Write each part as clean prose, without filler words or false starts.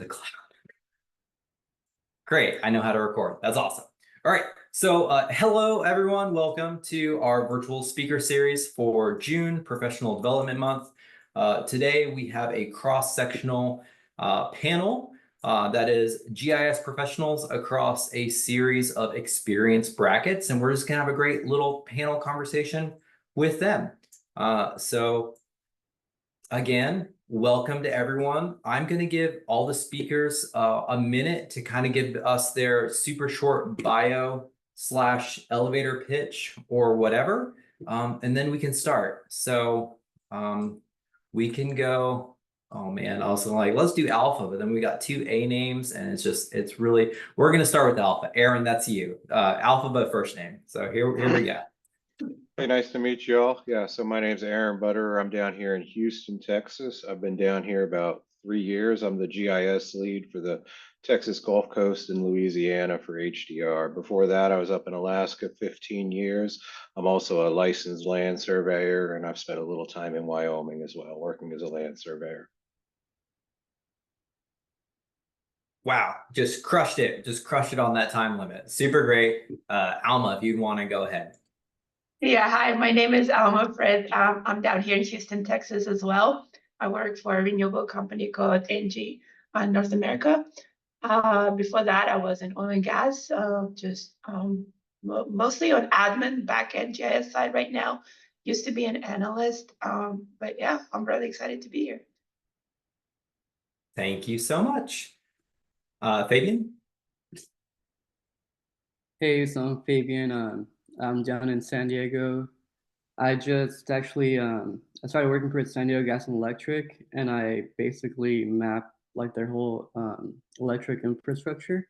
the cloud. Great, I know how to record. That's awesome. All right, so hello everyone. Welcome to our virtual speaker series for June, Professional Development Month. Today we have a cross-sectional panel that is GIS professionals across a series of experience brackets, and we're just gonna have a great little panel conversation with them. So again, welcome to everyone. I'm going to give all the speakers a minute to kind of give us their super short bio / elevator pitch or whatever, and then we can start. So we can go, oh man, I was like, let's do Alpha, but then we got 2 A names and it's really, we're going to start with Alpha. Aaron, that's you. Alpha, but first name. So here we go. Hey, nice to meet you all. Yeah, so my name's Aaron Butterer. I'm down here in Houston, Texas. I've been down here about 3 years. I'm the GIS lead for the Texas Gulf Coast and Louisiana for HDR. Before that, I was up in Alaska 15 years. I'm also a licensed land surveyor, and I've spent a little time in Wyoming as well, working as a land surveyor. Wow, just crushed it on that time limit. Super great. Alma, if you'd want to go ahead. Yeah, hi, my name is Alma Frith. I'm down here in Houston, Texas as well. I work for a renewable company called Engie in North America. Before that, I was in oil and gas, mostly on admin, back-end GIS side right now. Used to be an analyst, but yeah, I'm really excited to be here. Thank you so much. Fabian? Hey, so I'm Fabian. I'm down in San Diego. I just actually I started working for San Diego Gas and Electric, and I basically map like their whole electric infrastructure.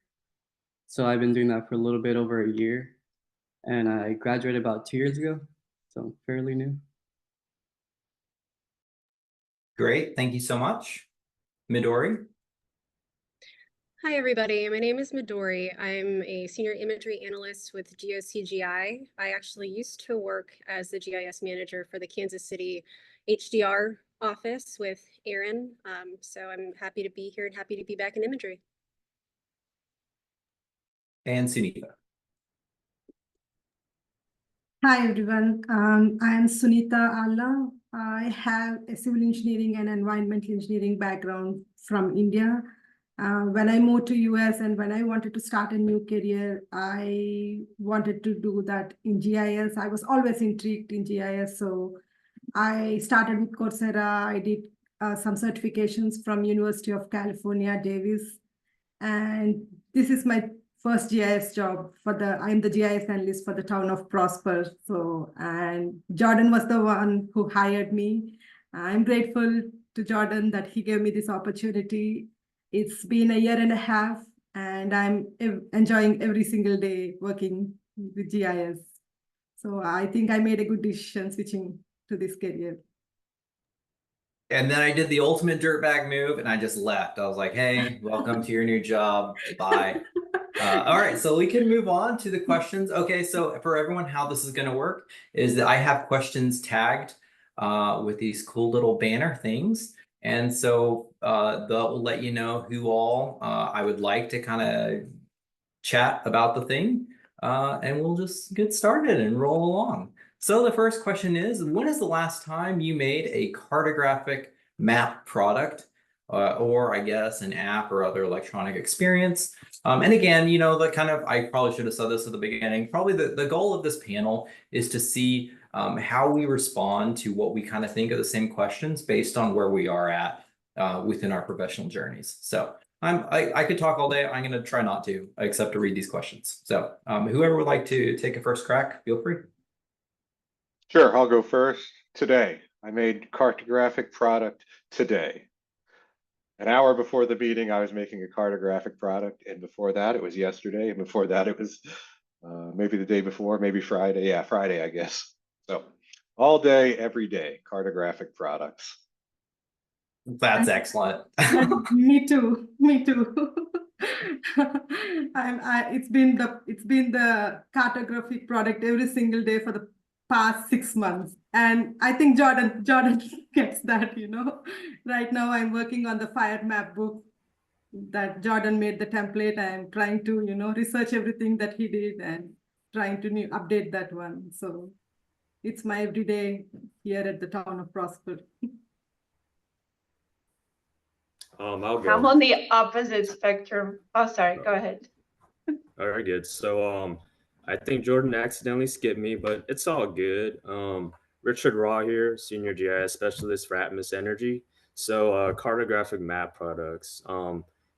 So I've been doing that for a little bit over a year, and I graduated about 2 years ago, so fairly new. Great, thank you so much. Midori? Hi, everybody. My name is Midori. I'm a senior imagery analyst with GISP. I actually used to work as the GIS manager for the Kansas City HDR office with Aaron. So I'm happy to be here and happy to be back in imagery. And Suneetha. Hi, everyone. I am Suneetha Alla. I have a civil engineering and environmental engineering background from India. When I moved to US and when I wanted to start a new career, I wanted to do that in GIS. I was always intrigued in GIS. So I started with Coursera. I did some certifications from University of California, Davis. And this is my first GIS job I'm the GIS analyst for the town of Prosper. So, and Jordan was the one who hired me. I'm grateful to Jordan that he gave me this opportunity. It's been a year and a half, and I'm enjoying every single day working with GIS. So I think I made a good decision switching to this career. And then I did the ultimate dirtbag move and I just left. I was like, hey, welcome to your new job. Bye. All right, so we can move on to the questions. Okay, so for everyone, how this is going to work is that I have questions tagged with these cool little banner things. And so they'll let you know who all I would like to kind of chat about the thing. And we'll just get started and roll along. So the first question is, when is the last time you made a cartographic map product or I guess an app or other electronic experience? And again, you know, I probably should have said this at the beginning, probably the goal of this panel is to see how we respond to what we kind of think of the same questions based on where we are at within our professional journeys. So I could talk all day. I'm going to try not to, except to read these questions. So whoever would like to take a first crack, feel free. Sure, I'll go first. Today, I made cartographic product today. An hour before the meeting, I was making a cartographic product, and before that, it was yesterday, and before that, it was maybe the day before, maybe Friday. Yeah, Friday, I guess. So all day, every day, cartographic products. That's excellent. Me too. Me too. It's been the cartographic product every single day for the past 6 months, and I think Jordan gets that. You know, right now I'm working on the fire map book, that Jordan made the template. I'm trying to, research everything that he did and trying to update that one. So it's my everyday here at the town of Prosper. I'll go. I'm on the opposite spectrum. Oh, sorry, go ahead. All right, good. So I think Jordan accidentally skipped me, but it's all good. Richard Raw here, senior GIS specialist for Atmos Energy. So cartographic map products.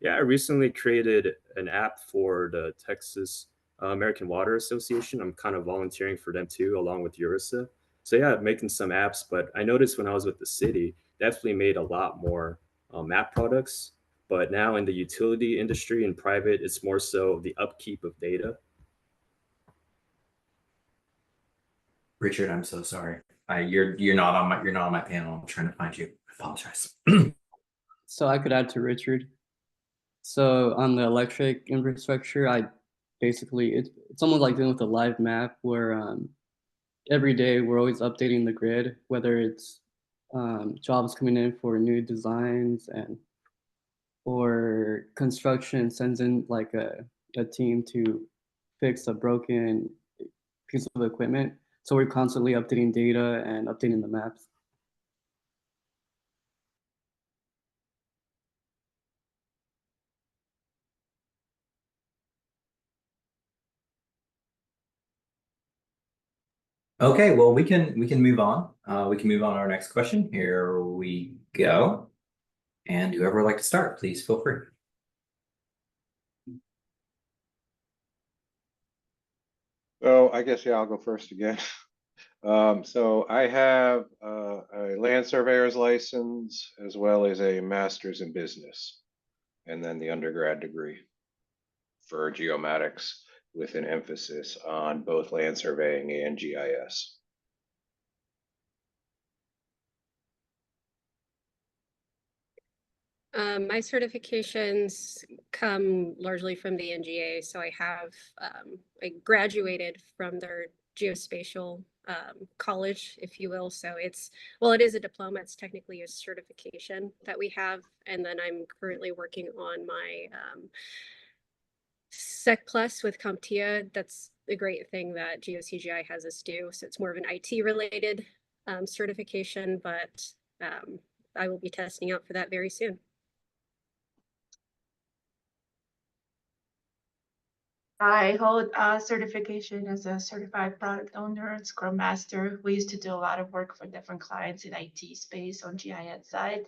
Yeah, I recently created an app for the Texas American Water Association. I'm kind of volunteering for them too, along with Urisa. So yeah, making some apps, but I noticed when I was with the city, definitely made a lot more map products. But now in the utility industry and private, it's more so the upkeep of data. Richard, I'm so sorry. You're not on my panel. I'm trying to find you. I apologize. So I could add to Richard. So on the electric infrastructure, I basically, it's almost like dealing with a live map where every day we're always updating the grid, whether it's jobs coming in for new designs or construction sends in like a team to fix a broken piece of equipment. So we're constantly updating data and updating the maps. Okay, well, we can move on. We can move on to our next question. Here we go. And whoever would like to start, please feel free. So I guess, yeah, I'll go first again. So I have a land surveyor's license as well as a master's in business, and then the undergrad degree for geomatics with an emphasis on both land surveying and GIS. My certifications come largely from the NGA. So I graduated from their geospatial college, if you will. So it is a diploma. It's technically a certification that we have. And then I'm currently working on my Sec Plus with CompTIA. That's the great thing that GeoCGI has us do. So it's more of an IT related certification, but I will be testing out for that very soon. I hold a certification as a certified product owner, Scrum Master. We used to do a lot of work for different clients in IT space on GIS side.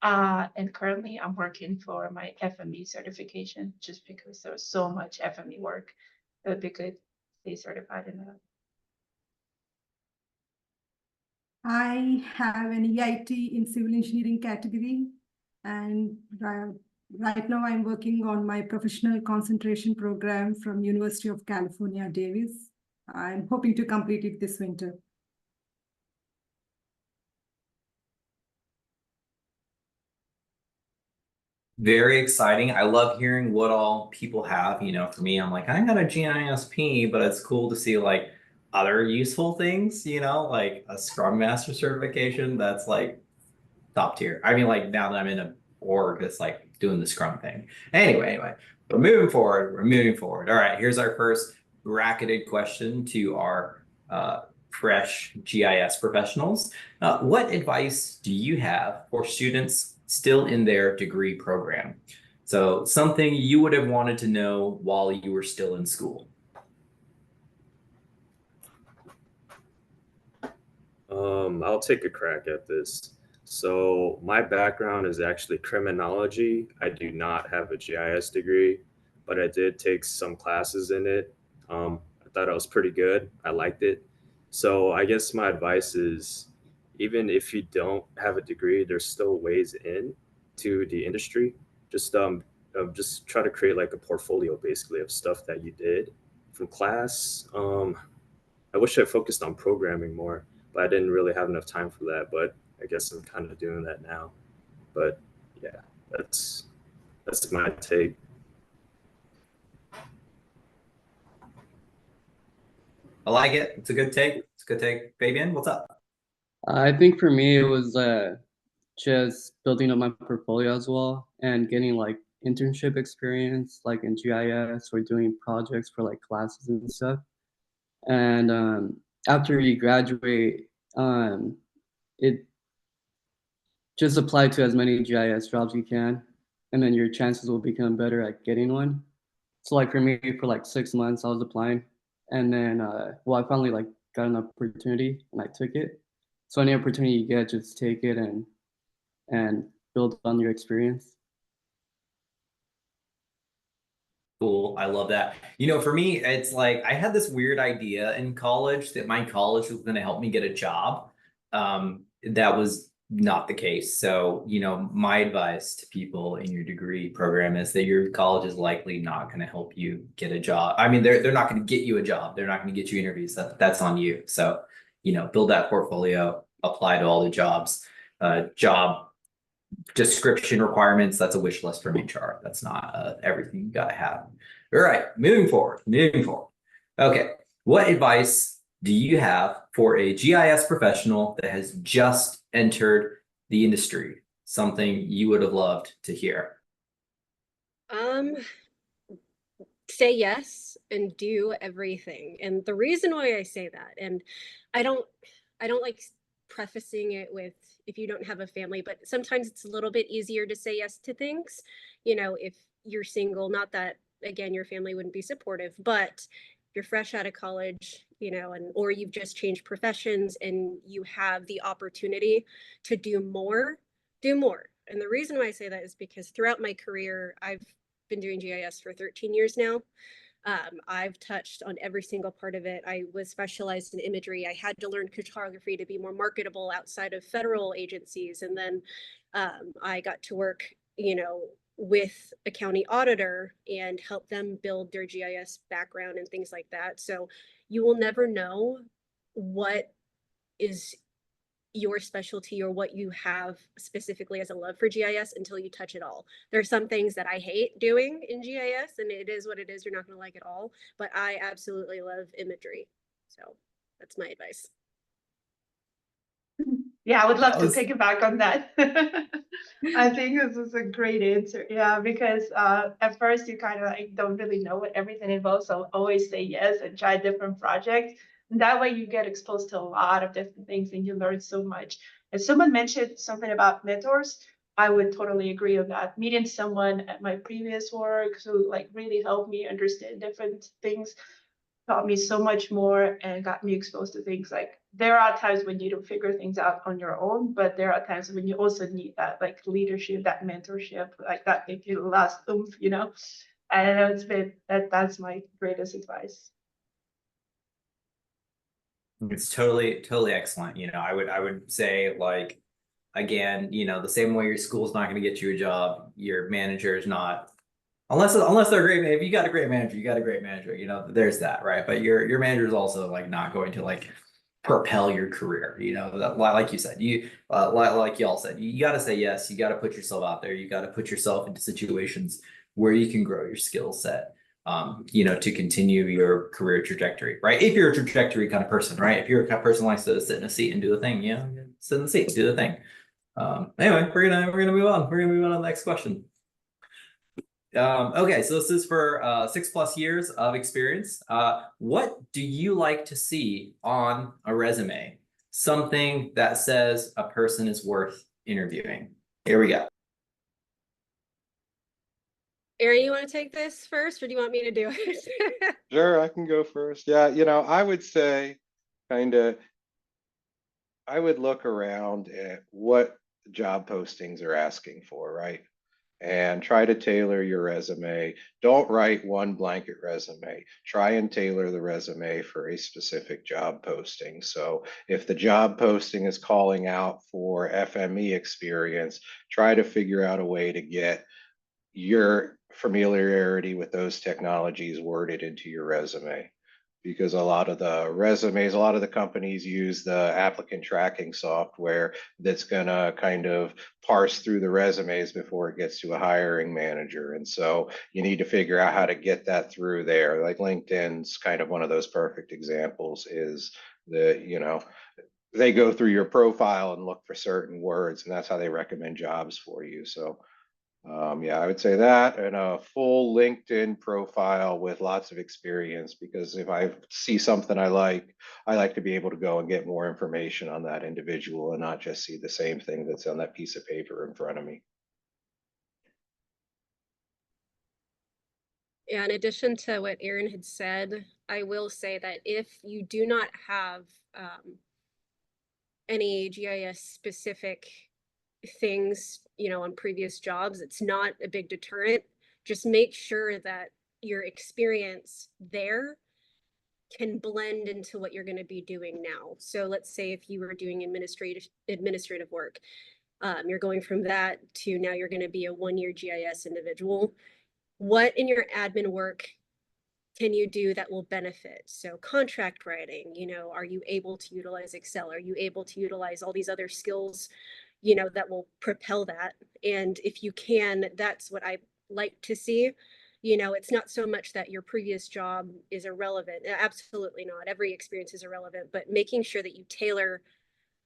And currently I'm working for my FME certification just because there's so much FME work. It would be good to be certified in that. I have an EIT in civil engineering category, and right now I'm working on my professional concentration program from University of California, Davis. I'm hoping to complete it this winter. Very exciting. I love hearing what all people have. For me, I'm like, I got a GISP, but it's cool to see like other useful things, like a Scrum Master certification that's like top tier. I mean, like now that I'm in a org that's like doing the Scrum thing. Anyway, we're moving forward. All right, here's our first bracketed question to our fresh GIS professionals. What advice do you have for students still in their degree program? So something you would have wanted to know while you were still in school. I'll take a crack at this. So my background is actually criminology. I do not have a GIS degree, but I did take some classes in it. I thought I was pretty good. I liked it. So I guess my advice is, even if you don't have a degree, there's still ways in to the industry. Just try to create like a portfolio basically of stuff that you did from class. I wish I focused on programming more, but I didn't really have enough time for that. But I guess I'm kind of doing that now. But yeah, that's my take. I like it. It's a good take. Fabian, what's up? I think for me, it was just building up my portfolio as well and getting like internship experience, like in GIS or doing projects for like classes and stuff. And after you graduate, it just apply to as many GIS jobs you can, and then your chances will become better at getting one. So like for me, for like 6 months, I was applying, and then well, I finally like got an opportunity and I took it. So any opportunity you get, just take it and build on your experience. Cool. I love that. You know, for me, it's like I had this weird idea in college that my college was going to help me get a job. That was not the case. So, you know, my advice to people in your degree program is that your college is likely not going to help you get a job. I mean, they're not going to get you a job. They're not going to get you interviews. That's on you. So, you know, build that portfolio, apply to all the jobs, job description requirements. That's a wish list from HR. That's not everything you got to have. All right, moving forward. Okay, what advice do you have for a GIS professional that has just entered the industry? Something you would have loved to hear. Say yes and do everything. And the reason why I say that, and I don't like prefacing it with if you don't have a family, but sometimes it's a little bit easier to say yes to things, you know, if you're single. Not that, again, your family wouldn't be supportive, but you're fresh out of college, you know, and or you've just changed professions and you have the opportunity to do more. And the reason why I say that is because throughout my career, I've been doing GIS for 13 years now. I've touched on every single part of it. I was specialized in imagery. I had to learn cartography to be more marketable outside of federal agencies. And then I got to work, you know, with a county auditor and help them build their GIS background and things like that. So you will never know what is your specialty or what you have specifically as a love for GIS until you touch it all. There's some things that I hate doing in GIS, and it is what it is. You're not going to like it all, but I absolutely love imagery. So that's my advice. Yeah, I would love to piggyback on that. I think this is a great answer. Yeah, because at first you kind of like don't really know what everything involves. So always say yes and try different projects. And that way you get exposed to a lot of different things and you learn so much. And someone mentioned something about mentors. I would totally agree on that. Meeting someone at my previous work who like really helped me understand different things taught me so much more and got me exposed to things. Like there are times when you don't figure things out on your own, but there are times when you also need that like leadership, that mentorship, like that give you the last oomph, you know. And it's been that's my greatest advice. It's totally excellent. You know, I would say like, again, you know, the same way your school's not going to get you a job, your manager is not, unless they're great. If you got a great manager, you got a great manager, you know, there's that, right? But your manager is also like not going to like propel your career, you know, that, like you said, you like y'all said, you got to say yes, you got to put yourself out there, you got to put yourself into situations where you can grow your skill set. You know, to continue your career trajectory, right? If you're a trajectory kind of person, right? If you're a kind of person who likes to sit in a seat and do the thing, you know, sit in the seat, do the thing. Anyway, we're gonna move on. We're gonna move on to the next question. Okay, so this is for 6+ years of experience. What do you like to see on a resume? Something that says a person is worth interviewing. Here we go. Aaron, you want to take this first, or do you want me to do it? Sure, I can go first. Yeah, you know, I would say I would look around at what job postings are asking for, right? And try to tailor your resume. Don't write one blanket resume. Try and tailor the resume for a specific job posting. So if the job posting is calling out for FME experience, try to figure out a way to get your familiarity with those technologies worded into your resume. Because a lot of the companies use the applicant tracking software that's gonna kind of parse through the resumes before it gets to a hiring manager. And so you need to figure out how to get that through there. Like LinkedIn's kind of one of those perfect examples, is that, you know, they go through your profile and look for certain words, and that's how they recommend jobs for you. So Yeah, I would say that, and a full LinkedIn profile with lots of experience, because if I see something I like to be able to go and get more information on that individual and not just see the same thing that's on that piece of paper in front of me. Yeah, in addition to what Aaron had said, I will say that if you do not have any GIS specific things, on previous jobs, it's not a big deterrent. Just make sure that your experience there can blend into what you're going to be doing now. So let's say if you were doing administrative work, you're going from that to now you're going to be a 1-year GIS individual. What in your admin work can you do that will benefit? So contract writing, are you able to utilize Excel? Are you able to utilize all these other skills, that will propel that? And if you can, that's what I like to see. It's not so much that your previous job is irrelevant. Absolutely not. Every experience is irrelevant, but making sure that you tailor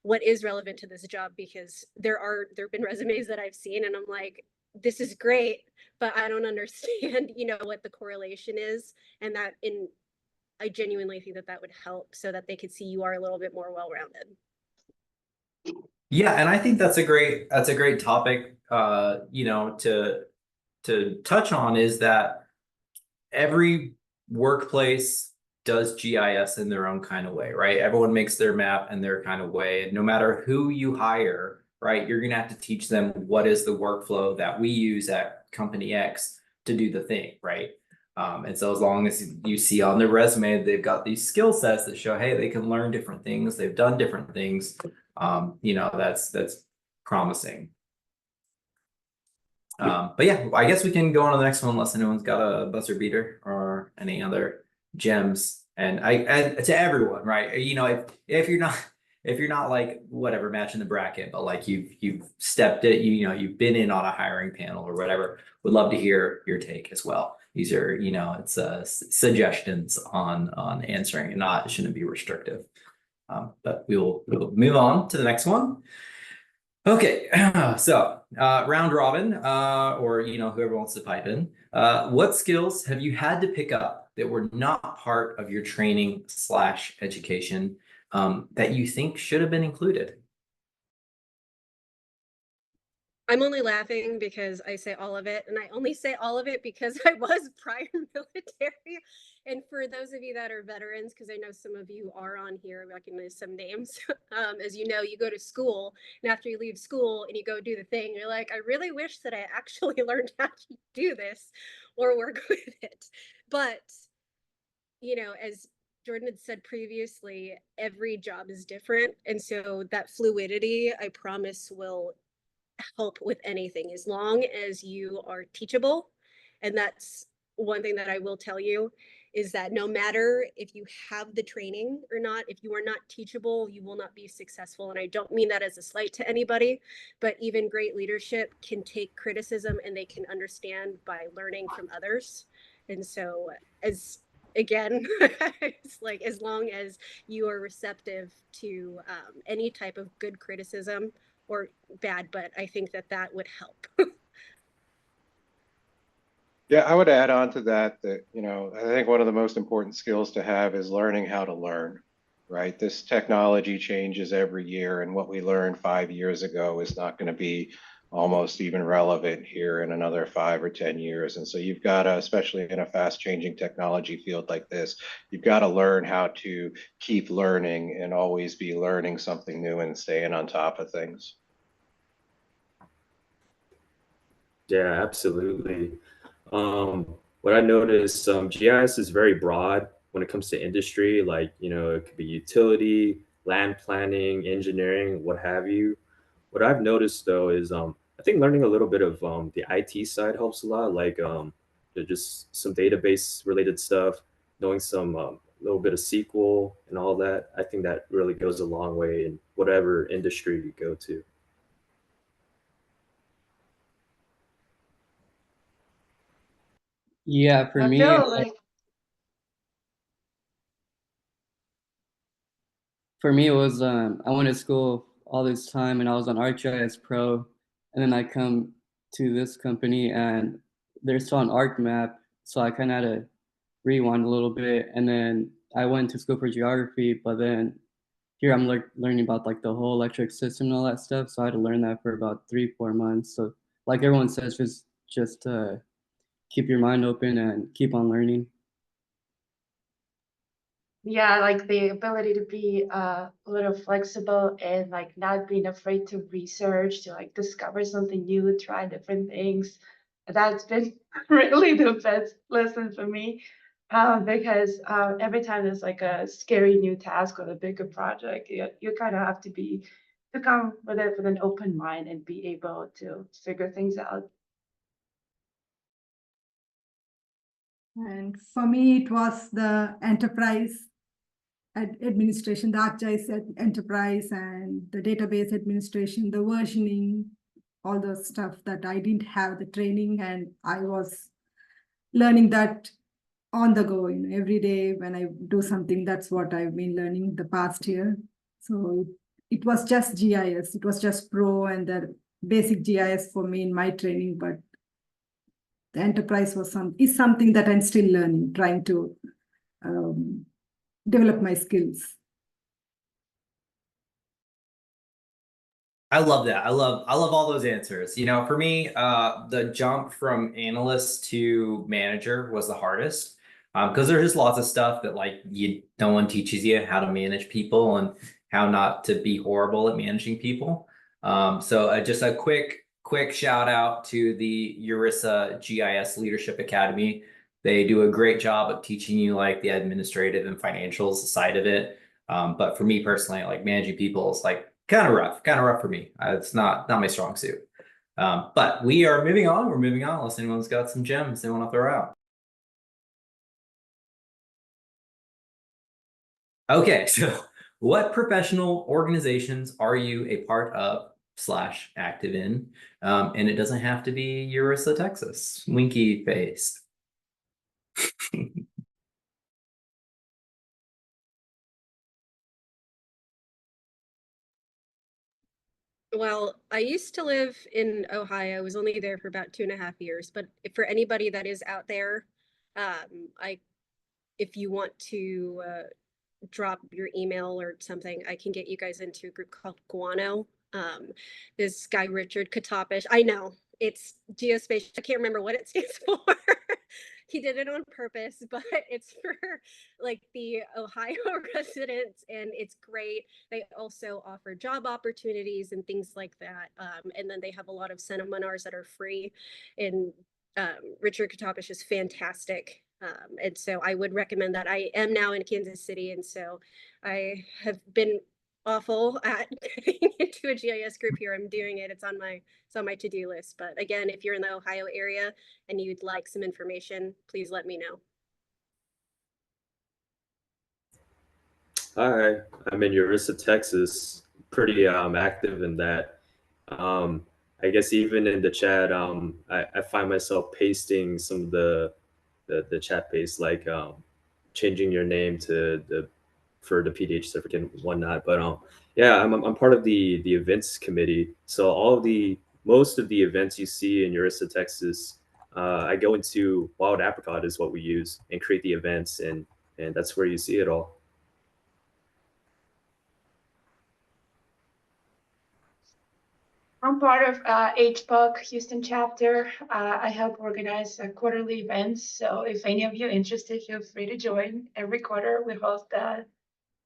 what is relevant to this job, because there have been resumes that I've seen and I'm like, this is great, but I don't understand, what the correlation is. And I genuinely think that would help so that they could see you are a little bit more well-rounded. Yeah, and I think that's a great topic to touch on, is that every workplace does GIS in their own kind of way, right? Everyone makes their map in their kind of way. And no matter who you hire, right, you're going to have to teach them what is the workflow that we use at company X to do the thing, right? And so as long as you see on their resume, they've got these skill sets that show, hey, they can learn different things, they've done different things, that's promising. But yeah, I guess we can go on to the next one unless anyone's got a buzzer beater or any other gems. And to everyone, right? If you're not like whatever matching the bracket, but like you've stepped it, you've been in on a hiring panel or whatever, would love to hear your take as well. These are, it's suggestions on answering, and it shouldn't be restrictive. But we'll move on to the next one. Okay, so round robin, or whoever wants to pipe in. What skills have you had to pick up that were not part of your training / education that you think should have been included? I'm only laughing because I say all of it, and I only say all of it because I was prior military. And for those of you that are veterans, because I know some of you are on here, I recognize some names. As you know, you go to school, and after you leave school and you go do the thing, you're like, I really wish that I actually learned how to do this or work with it. But, as Jordan had said previously, every job is different. And so that fluidity, I promise, will help with anything as long as you are teachable. And that's one thing that I will tell you, is that no matter if you have the training or not, if you are not teachable, you will not be successful. And I don't mean that as a slight to anybody, but even great leadership can take criticism and they can understand by learning from others. And so again, it's like, as long as you are receptive to any type of good criticism or bad, but I think that would help. Yeah, I would add on to that, I think one of the most important skills to have is learning how to learn, right? This technology changes every year, and what we learned 5 years ago is not going to be almost even relevant here in another 5 or 10 years. And so you've got to, especially in a fast changing technology field like this, you've got to learn how to keep learning and always be learning something new and staying on top of things. Yeah, absolutely. What I noticed, GIS is very broad when it comes to industry. Like, it could be utility, land planning, engineering, what have you. What I've noticed though is, I think learning a little bit of the IT side helps a lot. Like, just some database related stuff, knowing some little bit of SQL and all that. I think that really goes a long way in whatever industry you go to. Yeah, for I me, feel like it was I went to school all this time and I was on ArcGIS Pro, and then I come to this company, and there's still an arc map, so I kind of had to rewind a little bit, and then I went to school for geography, but then here I'm learning about like the whole electric system and all that stuff, so I had to learn that for about 3-4 months. So like everyone says, just keep your mind open and keep on learning. Yeah, like the ability to be a little flexible and like not being afraid to research, to like discover something new, try different things. That's been really the best lesson for me. Because every time there's like a scary new task or a bigger project, you kind of have to come with it with an open mind and be able to figure things out. And for me, it was the enterprise administration, the ArcGIS enterprise and the database administration, the versioning, all those stuff that I didn't have the training, and I was learning that on the go, every day when I do something. That's what I've been learning the past year. So it was just GIS, it was just pro and the basic GIS for me in my training, but the enterprise is something that I'm still learning, trying to develop my skills. I love that. I love all those answers. For me, the jump from analyst to manager was the hardest, because there's just lots of stuff that like no one teaches you how to manage people and how not to be horrible at managing people. So just a quick shout out to the ERISA GIS Leadership Academy. They do a great job of teaching you like the administrative and financials side of it. But for me personally, like managing people is like kind of rough for me. It's not my strong suit. But we are moving on. We're moving on unless anyone's got some gems they want to throw out. Okay, so what professional organizations are you a part of / active in? And it doesn't have to be ERISA, Texas. Winky face. Well, I used to live in Ohio. I was only there for about 2.5 years, but for anybody that is out there, if you want to drop your email or something, I can get you guys into a group called Guano. This guy, Richard Katapish, I know it's Geospatial. I can't remember what it stands for. He did it on purpose, but it's for like the Ohio residents, and it's great. They also offer job opportunities and things like that. And then they have a lot of seminars that are free. And Richard Katapish is fantastic. And so I would recommend that. I am now in Kansas City, and so I have been awful at getting into a GIS group here. I'm doing it. It's on my to-do list. But again, if you're in the Ohio area and you'd like some information, please let me know. Hi, I'm in ERISA, Texas. Pretty active in that. I guess even in the chat, I find myself pasting some of the chat paste, like changing your name for the PDH certificate and whatnot. But yeah, I'm part of the events committee. So most of the events you see in ERISA, Texas, I go into Wild Apricot is what we use and create the events, and that's where you see it all. I'm part of HBUC Houston chapter. I help organize quarterly events. So if any of you are interested, feel free to join. Every quarter we host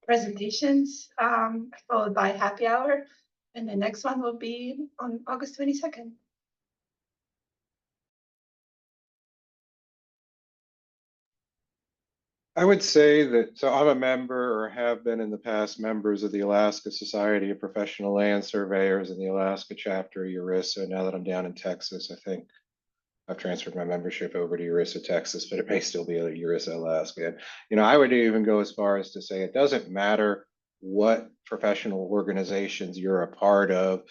presentations followed by happy hour. And the next one will be on August 22nd. I would say that, so I'm a member, or have been in the past, members of the Alaska Society of Professional Land Surveyors and the Alaska chapter of ERISA. Now that I'm down in Texas, I think I've transferred my membership over to ERISA Texas, but it may still be a ERISA Alaska. And, I would even go as far as to say it doesn't matter what professional organizations you're a part of,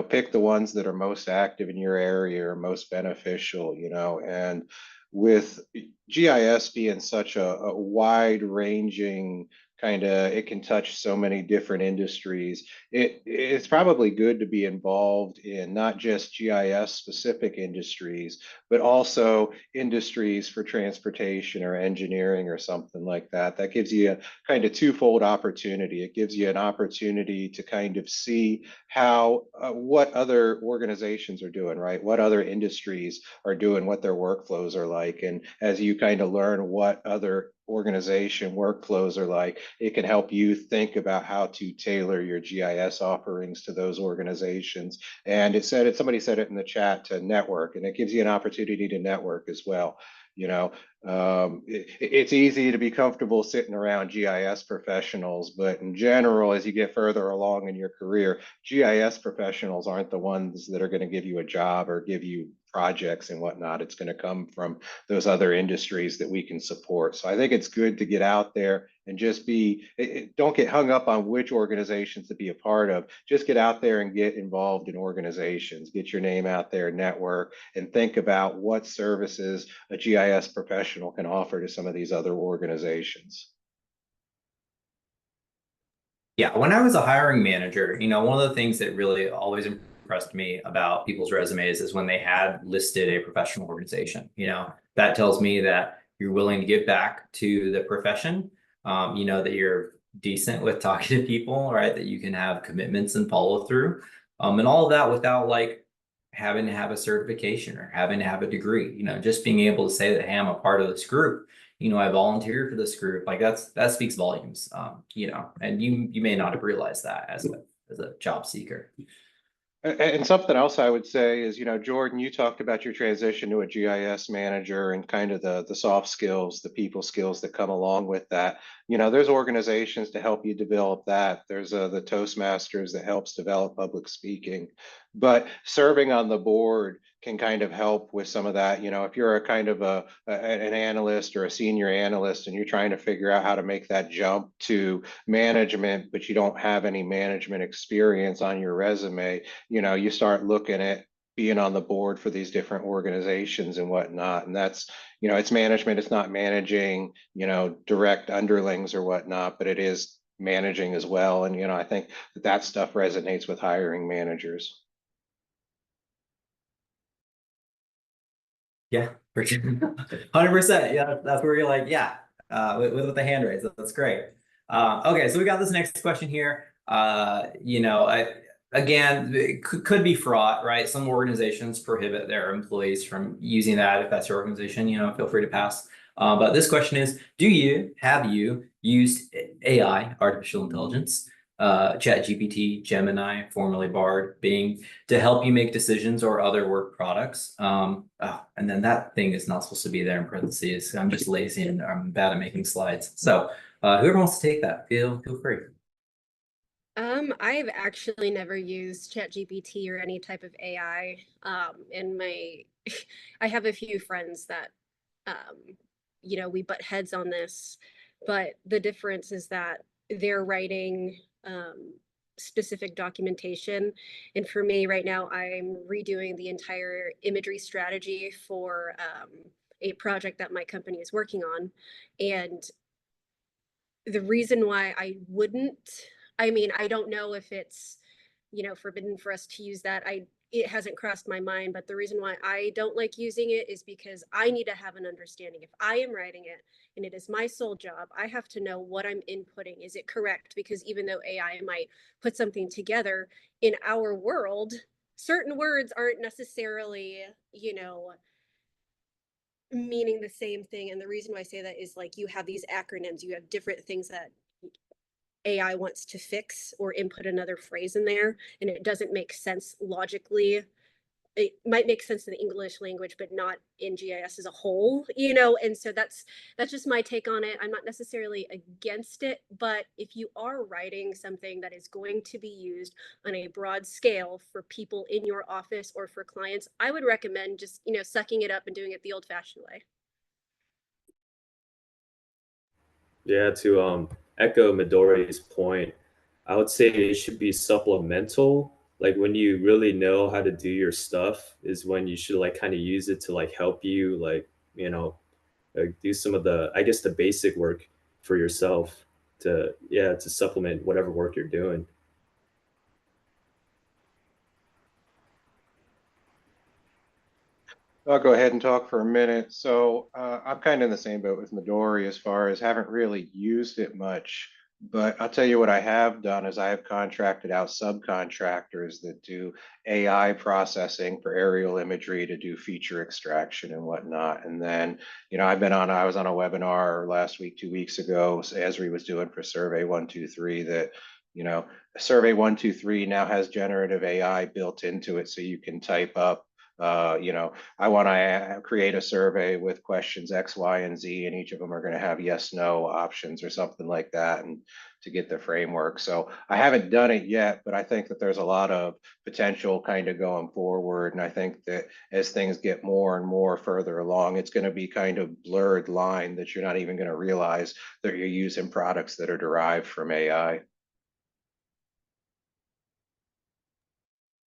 pick the ones that are most active in your area or most beneficial, and with GIS being such a wide ranging it can touch so many different industries. It's probably good to be involved in not just GIS specific industries, but also industries for transportation or engineering or something like that. That gives you a kind of twofold opportunity. It gives you an opportunity to kind of see how what other organizations are doing, right? What other industries are doing, what their workflows are like. And as you kind of learn what other organization workflows are like, it can help you think about how to tailor your GIS offerings to those organizations. And somebody said it in the chat, to network, and it gives you an opportunity to network as well. You know, it's easy to be comfortable sitting around GIS professionals, but in general, as you get further along in your career, GIS professionals aren't the ones that are going to give you a job or give you projects and whatnot. It's going to come from those other industries that we can support. So I think it's good to get out there and just don't get hung up on which organizations to be a part of. Just get out there and get involved in organizations, get your name out there, network, and think about what services a GIS professional can offer to some of these other organizations. Yeah, when I was a hiring manager, one of the things that really always impressed me about people's resumes is when they had listed a professional organization. That tells me that you're willing to give back to the profession, that you're decent with talking to people, right? That you can have commitments and follow through, and all of that without like having to have a certification or having to have a degree. Just being able to say that, hey, I'm a part of this group. I volunteered for this group. Like that speaks volumes. And you may not have realized that as a job seeker. And something else I would say is, Jordan, you talked about your transition to a GIS manager and kind of the soft skills, the people skills that come along with that. There's organizations to help you develop that. There's the Toastmasters that helps develop public speaking, but serving on the board can kind of help with some of that. If you're a kind of an analyst or a senior analyst and you're trying to figure out how to make that jump to management, but you don't have any management experience on your resume, you start looking at being on the board for these different organizations and whatnot. And that's, it's management. It's not managing, direct underlings or whatnot, but it is managing as well. And, I think that stuff resonates with hiring managers. Yeah, for sure. 100%. Yeah, that's where you're like, yeah, with the hand raise. That's great. Okay, so we got this next question here. Again, it could be fraught, right? Some organizations prohibit their employees from using that. If that's your organization, feel free to pass. But this question is, have you used AI, artificial intelligence, ChatGPT, Gemini, formerly Bard, Bing, to help you make decisions or other work products? And then that thing is not supposed to be there in parentheses. I'm just lazy and I'm bad at making slides. So whoever wants to take that, feel free. I've actually never used ChatGPT or any type of AI. I have a few friends that, we butt heads on this, but the difference is that they're writing specific documentation. And for me right now, I'm redoing the entire imagery strategy for a project that my company is working on. And the reason why I don't know if it's, forbidden for us to use that. It hasn't crossed my mind, but the reason why I don't like using it is because I need to have an understanding. If I am writing it and it is my sole job, I have to know what I'm inputting. Is it correct? Because even though AI might put something together, in our world, certain words aren't necessarily, meaning the same thing. And the reason why I say that is, like, you have these acronyms, you have different things that AI wants to fix or input another phrase in there, and it doesn't make sense logically. It might make sense in the English language, but not in GIS as a whole, and so that's just my take on it. I'm not necessarily against it, but if you are writing something that is going to be used on a broad scale for people in your office or for clients, I would recommend just, sucking it up and doing it the old-fashioned way. Yeah, to echo Midori's point, I would say it should be supplemental. Like when you really know how to do your stuff is when you should like kind of use it to like help you like, do some of the, I guess, the basic work for yourself. to supplement whatever work you're doing. I'll go ahead and talk for a minute. So I'm kind of in the same boat with Midori as far as haven't really used it much. But I'll tell you what I have done is I have contracted out subcontractors that do AI processing for aerial imagery to do feature extraction and whatnot. And then, I was on a webinar last week, 2 weeks ago, Esri was doing for Survey 123 that, Survey 123 now has generative AI built into it. So you can type up, I want to create a survey with questions X, Y, and Z, and each of them are going to have yes, no options or something like that, and to get the framework. So I haven't done it yet, but I think that there's a lot of potential kind of going forward. And I think that as things get more and more further along, it's going to be kind of blurred line that you're not even going to realize that you're using products that are derived from AI.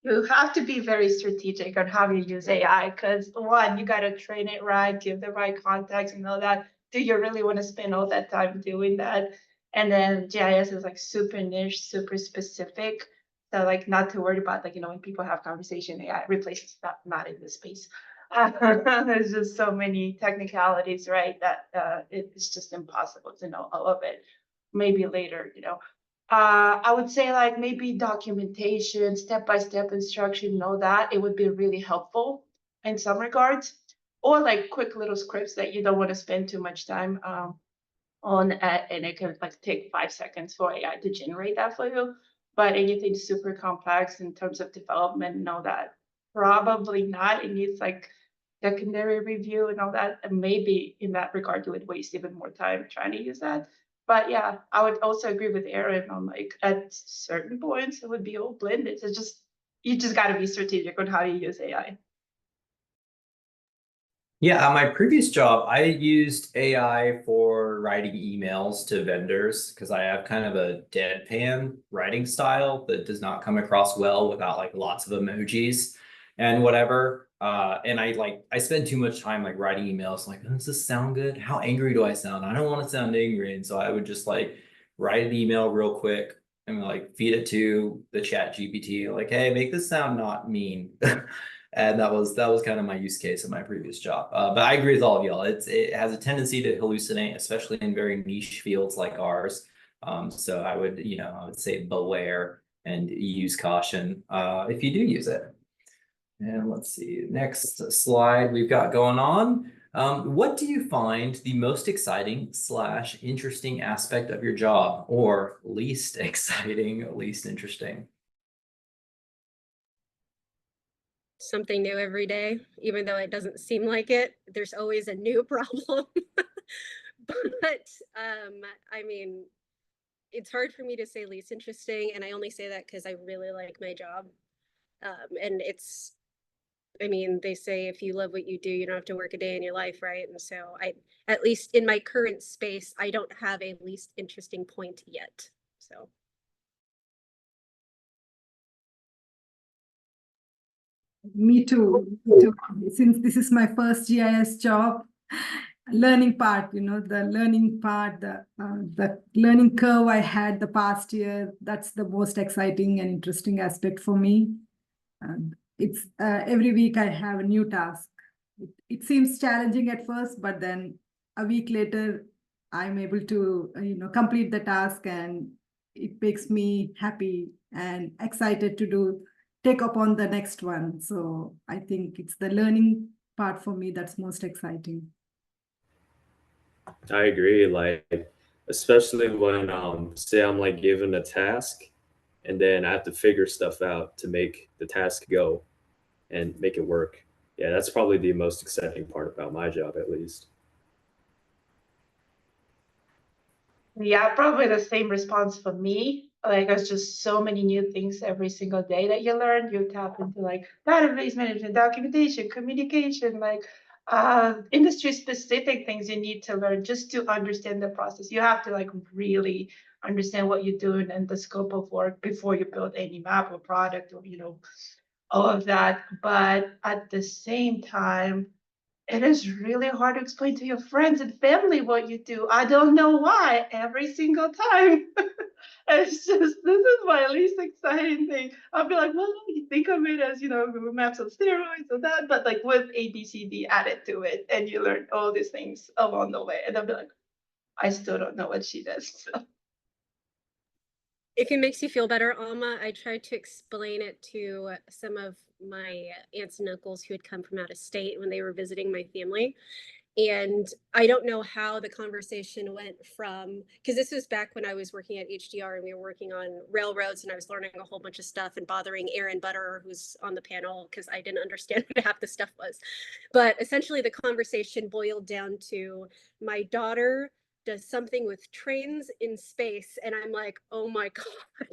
You have to be very strategic on how you use AI because one, you got to train it right, give the right context and all that. Do you really want to spend all that time doing that? And then GIS is like super niche, super specific. So like not to worry about like, when people have conversation, AI replaces that, not in this space. There's just so many technicalities, right? That it's just impossible to know all of it. Maybe later, I would say like maybe documentation, step-by-step instruction, all that, it would be really helpful in some regards. Or like quick little scripts that you don't want to spend too much time on, and it can like take 5 seconds for AI to generate that for you. But anything super complex in terms of development and all that, probably not. It needs like secondary review and all that. And maybe in that regard, you would waste even more time trying to use that. But yeah, I would also agree with Aaron on like at certain points it would be all blended. It's you just got to be strategic on how you use AI. Yeah, at my previous job, I used AI for writing emails to vendors because I have kind of a deadpan writing style that does not come across well without like lots of emojis and whatever. And I spend too much time like writing emails like, does this sound good? How angry do I sound? I don't want to sound angry. And so I would just like write an email real quick and like feed it to the chat GPT, like, hey, make this sound not mean. And that was kind of my use case in my previous job. But I agree with all of y'all. It has a tendency to hallucinate, especially in very niche fields like ours. So I would say beware and use caution if you do use it. And let's see, next slide we've got going on. What do you find the most exciting / interesting aspect of your job, or least exciting, least interesting? Something new every day, even though it doesn't seem like it. There's always a new problem. But I mean, it's hard for me to say least interesting, and I only say that because I really like my job. And they say if you love what you do, you don't have to work a day in your life, right? And so at least in my current space, I don't have a least interesting point yet. So. Me too. Since this is my first GIS job, learning part, the learning part, the learning curve I had the past year, that's the most exciting and interesting aspect for me. It's every week I have a new task. It seems challenging at first, but then a week later, I'm able to, complete the task, and it makes me happy and excited to take up on the next one. So I think it's the learning part for me that's most exciting. I agree. Like, especially when say I'm like given a task and then I have to figure stuff out to make the task go and make it work. Yeah, that's probably the most exciting part about my job, at least. Yeah, probably the same response for me. Like there's just so many new things every single day that you learn. You tap into like database management, documentation, communication, like industry specific things you need to learn just to understand the process. You have to like really understand what you're doing and the scope of work before you build any map or product or all of that. But at the same time, it is really hard to explain to your friends and family what you do. I don't know why every single time. It's just, this is my least exciting thing. I'll be like, well, you think of it as, Google Maps on steroids or that, but like with ABCD added to it, and you learn all these things along the way. And I'll be like, I still don't know what she does. So. If it makes you feel better, Alma, I tried to explain it to some of my aunts and uncles who had come from out of state when they were visiting my family. And I don't know how the conversation went from, because this was back when I was working at HDR and we were working on railroads, and I was learning a whole bunch of stuff and bothering Aaron Butter, who's on the panel, because I didn't understand what half the stuff was. But essentially the conversation boiled down to my daughter does something with trains in space, and I'm like, oh my God.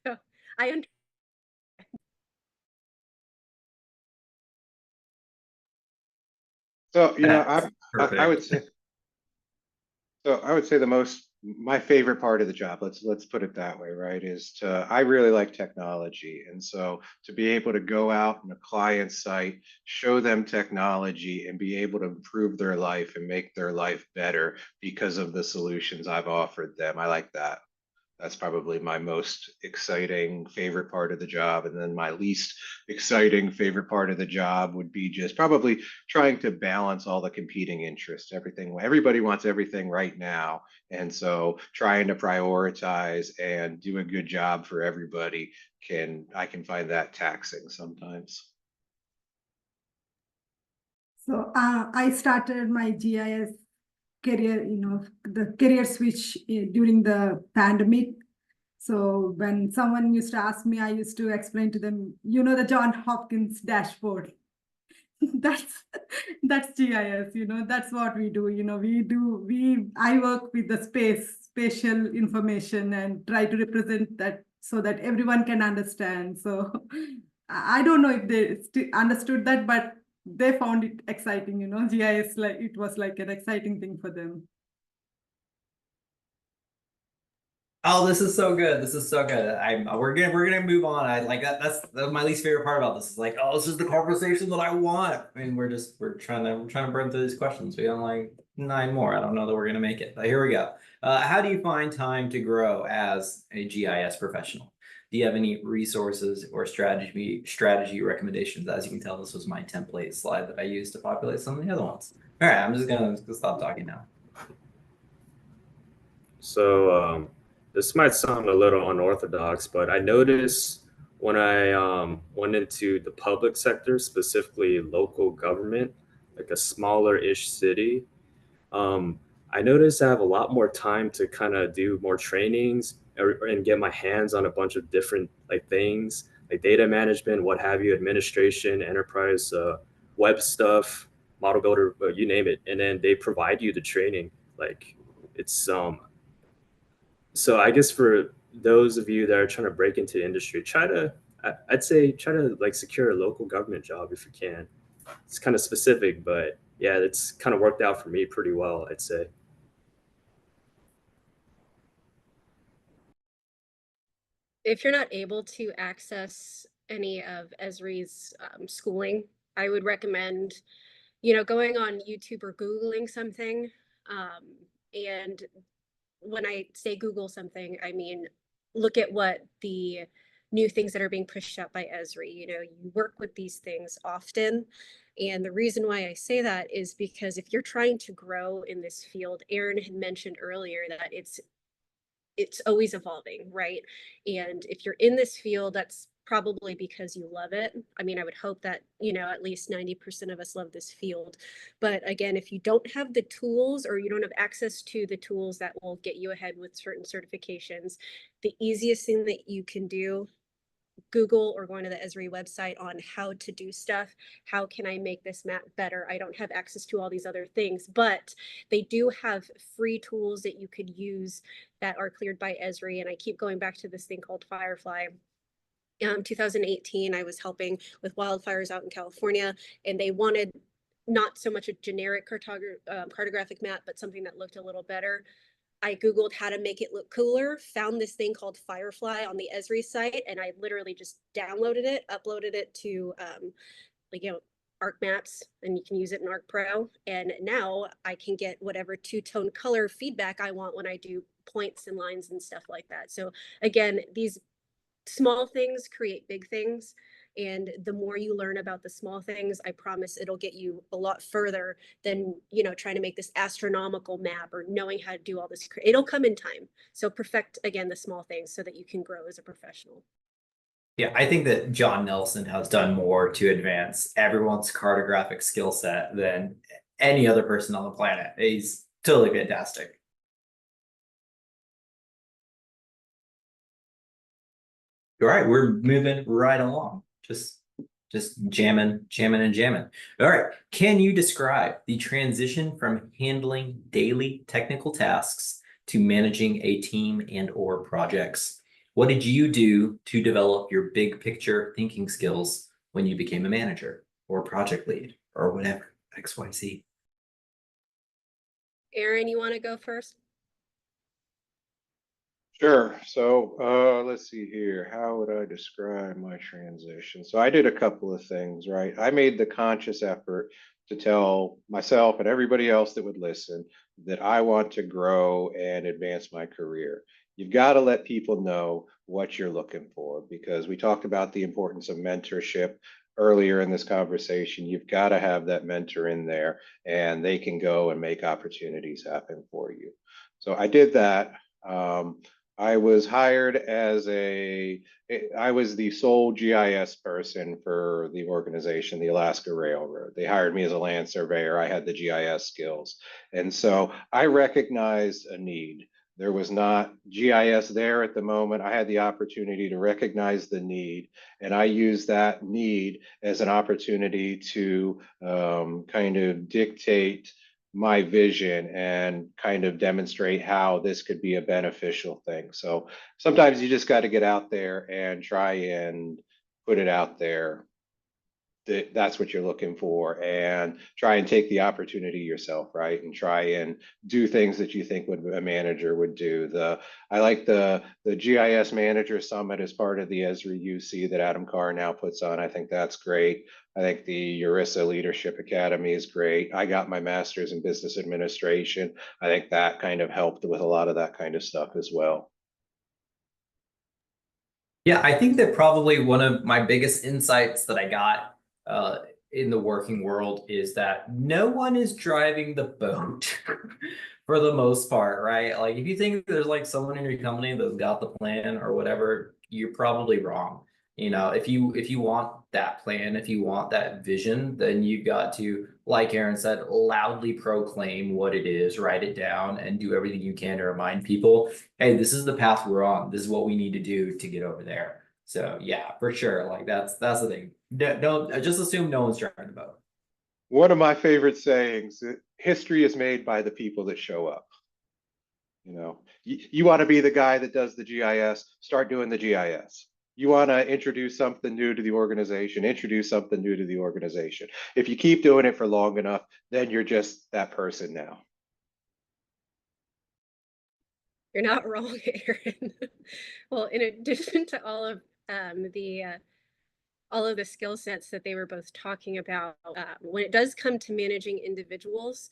So I So, That's I would say, my favorite part of the job, let's put it that way, right, I really like technology. And so to be able to go out on a client site, show them technology and be able to improve their life and make their life better because of the solutions I've offered them, I like that. That's probably my most exciting favorite part of the job. And then my least exciting favorite part of the job would be just probably trying to balance all the competing interests. Everybody wants everything right now. And so trying to prioritize and do a good job for everybody I can find that taxing sometimes. So I started my GIS career, the career switch during the pandemic. So when someone used to ask me, I used to explain to them, the John Hopkins dashboard. that's GIS, that's what we do. I work with the spatial information and try to represent that so that everyone can understand. So I don't know if they understood that, but they found it exciting, GIS, like it was like an exciting thing for them. Oh, this is so good. This is so good. We're gonna move on. I like that. That's my least favorite part about this. Is like, oh, this is the conversation that I want. I mean, we're trying to burn through these questions. We got like 9 more. I don't know that we're gonna make it, but here we go. How do you find time to grow as a GIS professional? Do you have any resources or strategy recommendations? As you can tell, this was my template slide that I used to populate some of the other ones. All right, I'm just gonna stop talking now. So this might sound a little unorthodox, but I noticed when I went into the public sector, specifically local government, like a smaller-ish city, I noticed I have a lot more time to kind of do more trainings and get my hands on a bunch of different things like data management, what have you, administration, enterprise, web stuff, model builder, you name it. And then they provide you the training. Like it's so I guess for those of you that are trying to break into the industry, I'd say try to secure a local government job if you can. It's kind of specific, but yeah, it's kind of worked out for me pretty well, I'd say. If you're not able to access any of Esri's schooling, I would recommend, going on YouTube or Googling something. And when I say Google something, I mean, look at what the new things that are being pushed out by Esri. You work with these things often. And the reason why I say that is because if you're trying to grow in this field, Aaron had mentioned earlier that it's always evolving, right? And if you're in this field, that's probably because you love it. I mean, I would hope that, at least 90% of us love this field. But again, if you don't have the tools or you don't have access to the tools that will get you ahead with certain certifications, the easiest thing that you can do, Google or going to the Esri website on how to do stuff. How can I make this map better? I don't have access to all these other things, but they do have free tools that you could use that are cleared by Esri. And I keep going back to this thing called Firefly. 2018, I was helping with wildfires out in California, and they wanted not so much a generic cartographic map, but something that looked a little better. I Googled how to make it look cooler, found this thing called Firefly on the Esri site, and I literally just downloaded it, uploaded it to arc maps, and you can use it in Arc Pro. And now I can get whatever two-tone color feedback I want when I do points and lines and stuff like that. So again, these small things create big things. And the more you learn about the small things, I promise it'll get you a lot further than, you know, trying to make this astronomical map or knowing how to do all this. It'll come in time. So perfect, again, the small things so that you can grow as a professional. Yeah, I think that John Nelson has done more to advance everyone's cartographic skill set than any other person on the planet. He's totally fantastic. All right, we're moving right along. Just jamming. All right, can you describe the transition from handling daily technical tasks to managing a team and or projects? What did you do to develop your big picture thinking skills when you became a manager or project lead or whatever, XYZ? Aaron, you want to go first? Sure. So let's see here. How would I describe my transition? So I did a couple of things, right? I made the conscious effort to tell myself and everybody else that would listen that I want to grow and advance my career. You've got to let people know what you're looking for, because we talked about the importance of mentorship earlier in this conversation. You've got to have that mentor in there, and they can go and make opportunities happen for you. So I did that. I was hired as I was the sole GIS person for the organization, the Alaska Railroad. They hired me as a land surveyor. I had the GIS skills. And so I recognized a need. There was not GIS there at the moment. I had the opportunity to recognize the need, and I used that need as an opportunity to kind of dictate my vision and kind of demonstrate how this could be a beneficial thing. So sometimes you just got to get out there and try and put it out there that that's what you're looking for, and try and take the opportunity yourself, right? And try and do things that you think would a manager would do. I like the GIS Manager Summit as part of the Esri UC that Adam Carr now puts on. I think that's great. I think the EURISA Leadership Academy is great. I got my master's in business administration. I think that kind of helped with a lot of that kind of stuff as well. Yeah, I think that probably one of my biggest insights that I got in the working world is that no one is driving the boat for the most part, right? Like if you think there's like someone in your company that's got the plan or whatever, you're probably wrong. You know, if you want that plan, if you want that vision, then you've got to, like Aaron said, loudly proclaim what it is, write it down, and do everything you can to remind people, hey, this is the path we're on. This is what we need to do to get over there. So yeah, for sure. Like that's the thing. Don't just assume no one's driving the boat. One of my favorite sayings: history is made by the people that show up. You know, you want to be the guy that does the GIS, start doing the GIS. You want to introduce something new to the organization, introduce something new to the organization. If you keep doing it for long enough, then you're just that person now. You're not wrong, Aaron. Well, in addition to all of the skill sets that they were both talking about, when it does come to managing individuals,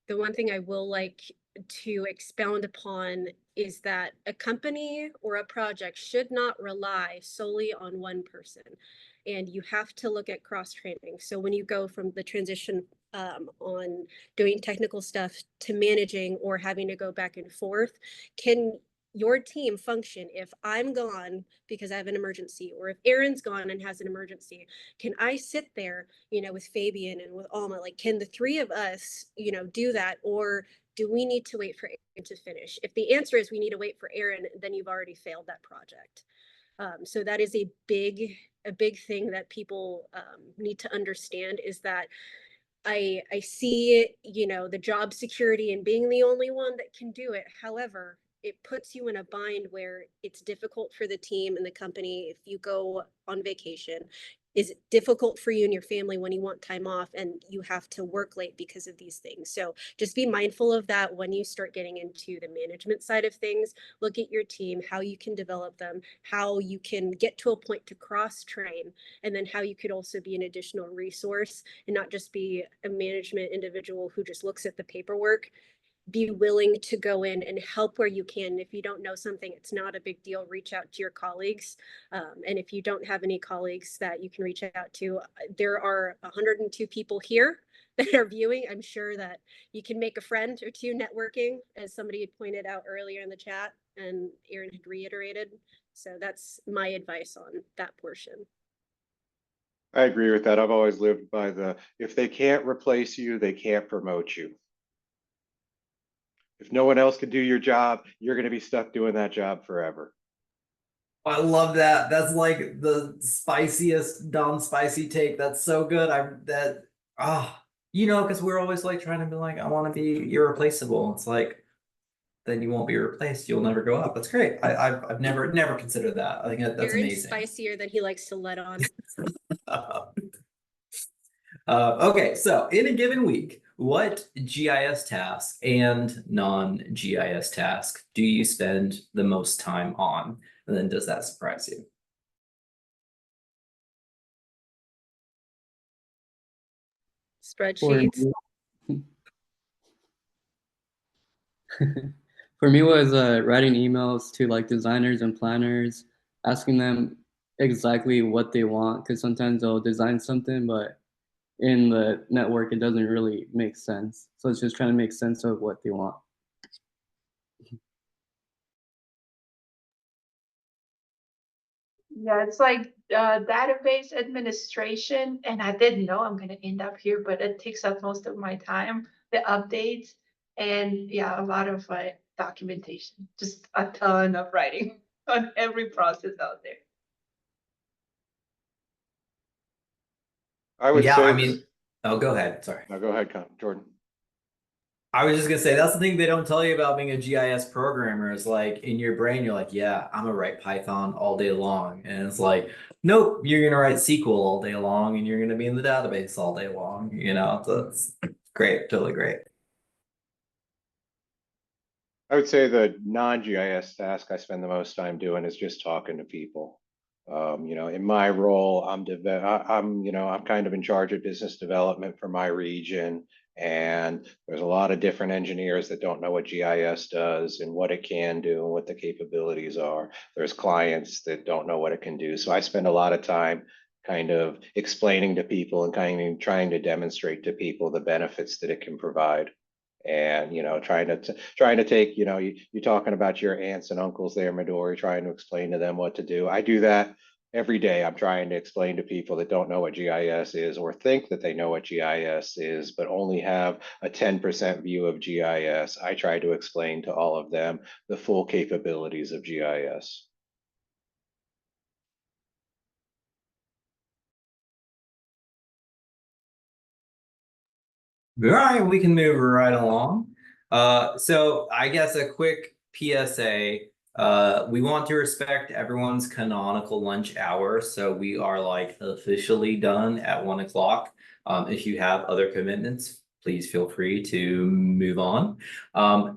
the one thing I will like to expound upon is that a company or a project should not rely solely on one person. And you have to look at cross-training. So when you go from the transition on doing technical stuff to managing or having to go back and forth, can your team function if I'm gone because I have an emergency, or if Aaron's gone and has an emergency? Can I sit there, you know, with Fabian and with Alma? Like, can the three of us, you know, do that? Or do we need to wait for Aaron to finish? If the answer is we need to wait for Aaron, then you've already failed that project. So that is a big thing that people need to understand, is that I see, you know, the job security and being the only one that can do it. However, it puts you in a bind where it's difficult for the team and the company if you go on vacation. is difficult for you and your family when you want time off and you have to work late because of these things. So just be mindful of that when you start getting into the management side of things. Look at your team, how you can develop them, how you can get to a point to cross train, and then how you could also be an additional resource and not just be a management individual who just looks at the paperwork. Be willing to go in and help where you can. If you don't know something, it's not a big deal. Reach out to your colleagues. And if you don't have any colleagues that you can reach out to, there are 102 people here that are viewing. I'm sure that you can make a friend or two networking, as somebody had pointed out earlier in the chat and Aaron had reiterated. So that's my advice on that portion. I agree with that. I've always lived by the, if they can't replace you, they can't promote you. If no one else can do your job, you're going to be stuck doing that job forever. I love that. That's like the spiciest non-spicy take. That's so good. Because we're always like trying to be like, I want to be irreplaceable. It's like, then you won't be replaced. You'll never go up. That's great. I've never considered that. I think that's Aaron's amazing. spicier than he likes to let on. Okay, so in a given week, what GIS task and non-GIS task do you spend the most time on? And then does that surprise you? Spreadsheets. For me was writing emails to like designers and planners, asking them exactly what they want, because sometimes they'll design something, but in the network it doesn't really make sense. So it's just trying to make sense of what they want. Yeah, it's like database administration, and I didn't know I'm gonna end up here, but it takes up most of my time, the updates, and yeah, a lot of documentation, just a ton of writing on every process out there. I would Yeah, say, I mean, oh, go ahead. Sorry. no, go ahead, Jordan. I was just gonna say that's the thing they don't tell you about being a GIS programmer is like in your brain you're like, yeah, I'm gonna write Python all day long, and it's like, nope, you're gonna write SQL all day long, and you're gonna be in the database all day long. So it's great, totally great. I would say the non-GIS task I spend the most time doing is just talking to people. In my role, I'm kind of in charge of business development for my region, and there's a lot of different engineers that don't know what GIS does and what it can do and what the capabilities are. There's clients that don't know what it can do. So I spend a lot of time kind of explaining to people and kind of trying to demonstrate to people the benefits that it can provide. And trying to take you talking about your aunts and uncles there, Midori, trying to explain to them what to do. I do that every day. I'm trying to explain to people that don't know what GIS is or think that they know what GIS is, but only have a 10% view of GIS. I try to explain to all of them the full capabilities of GIS. All right, we can move right along. So I guess a quick PSA. We want to respect everyone's canonical lunch hour, so we are like officially done at 1 o'clock. If you have other commitments, please feel free to move on.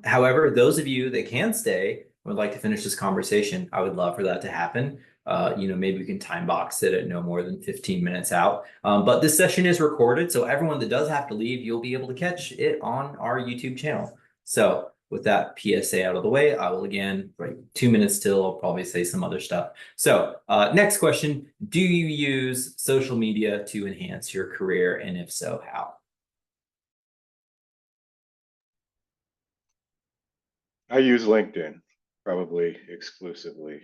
However, those of you that can stay would like to finish this conversation, I would love for that to happen. Maybe we can time box it at no more than 15 minutes out. But this session is recorded, so everyone that does have to leave, you'll be able to catch it on our YouTube channel. So with that PSA out of the way, I will again, right, 2 minutes till, I'll probably say some other stuff. So next question, do you use social media to enhance your career? And if so, how? I use LinkedIn probably exclusively.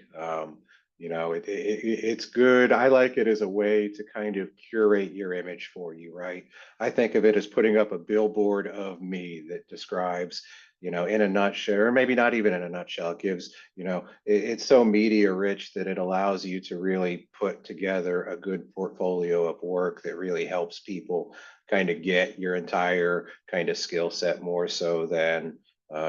It's good. I like it as a way to kind of curate your image for you, right? I think of it as putting up a billboard of me that describes, in a nutshell, or maybe not even in a nutshell, it gives, it's so media rich that it allows you to really put together a good portfolio of work that really helps people kind of get your entire kind of skill set more so than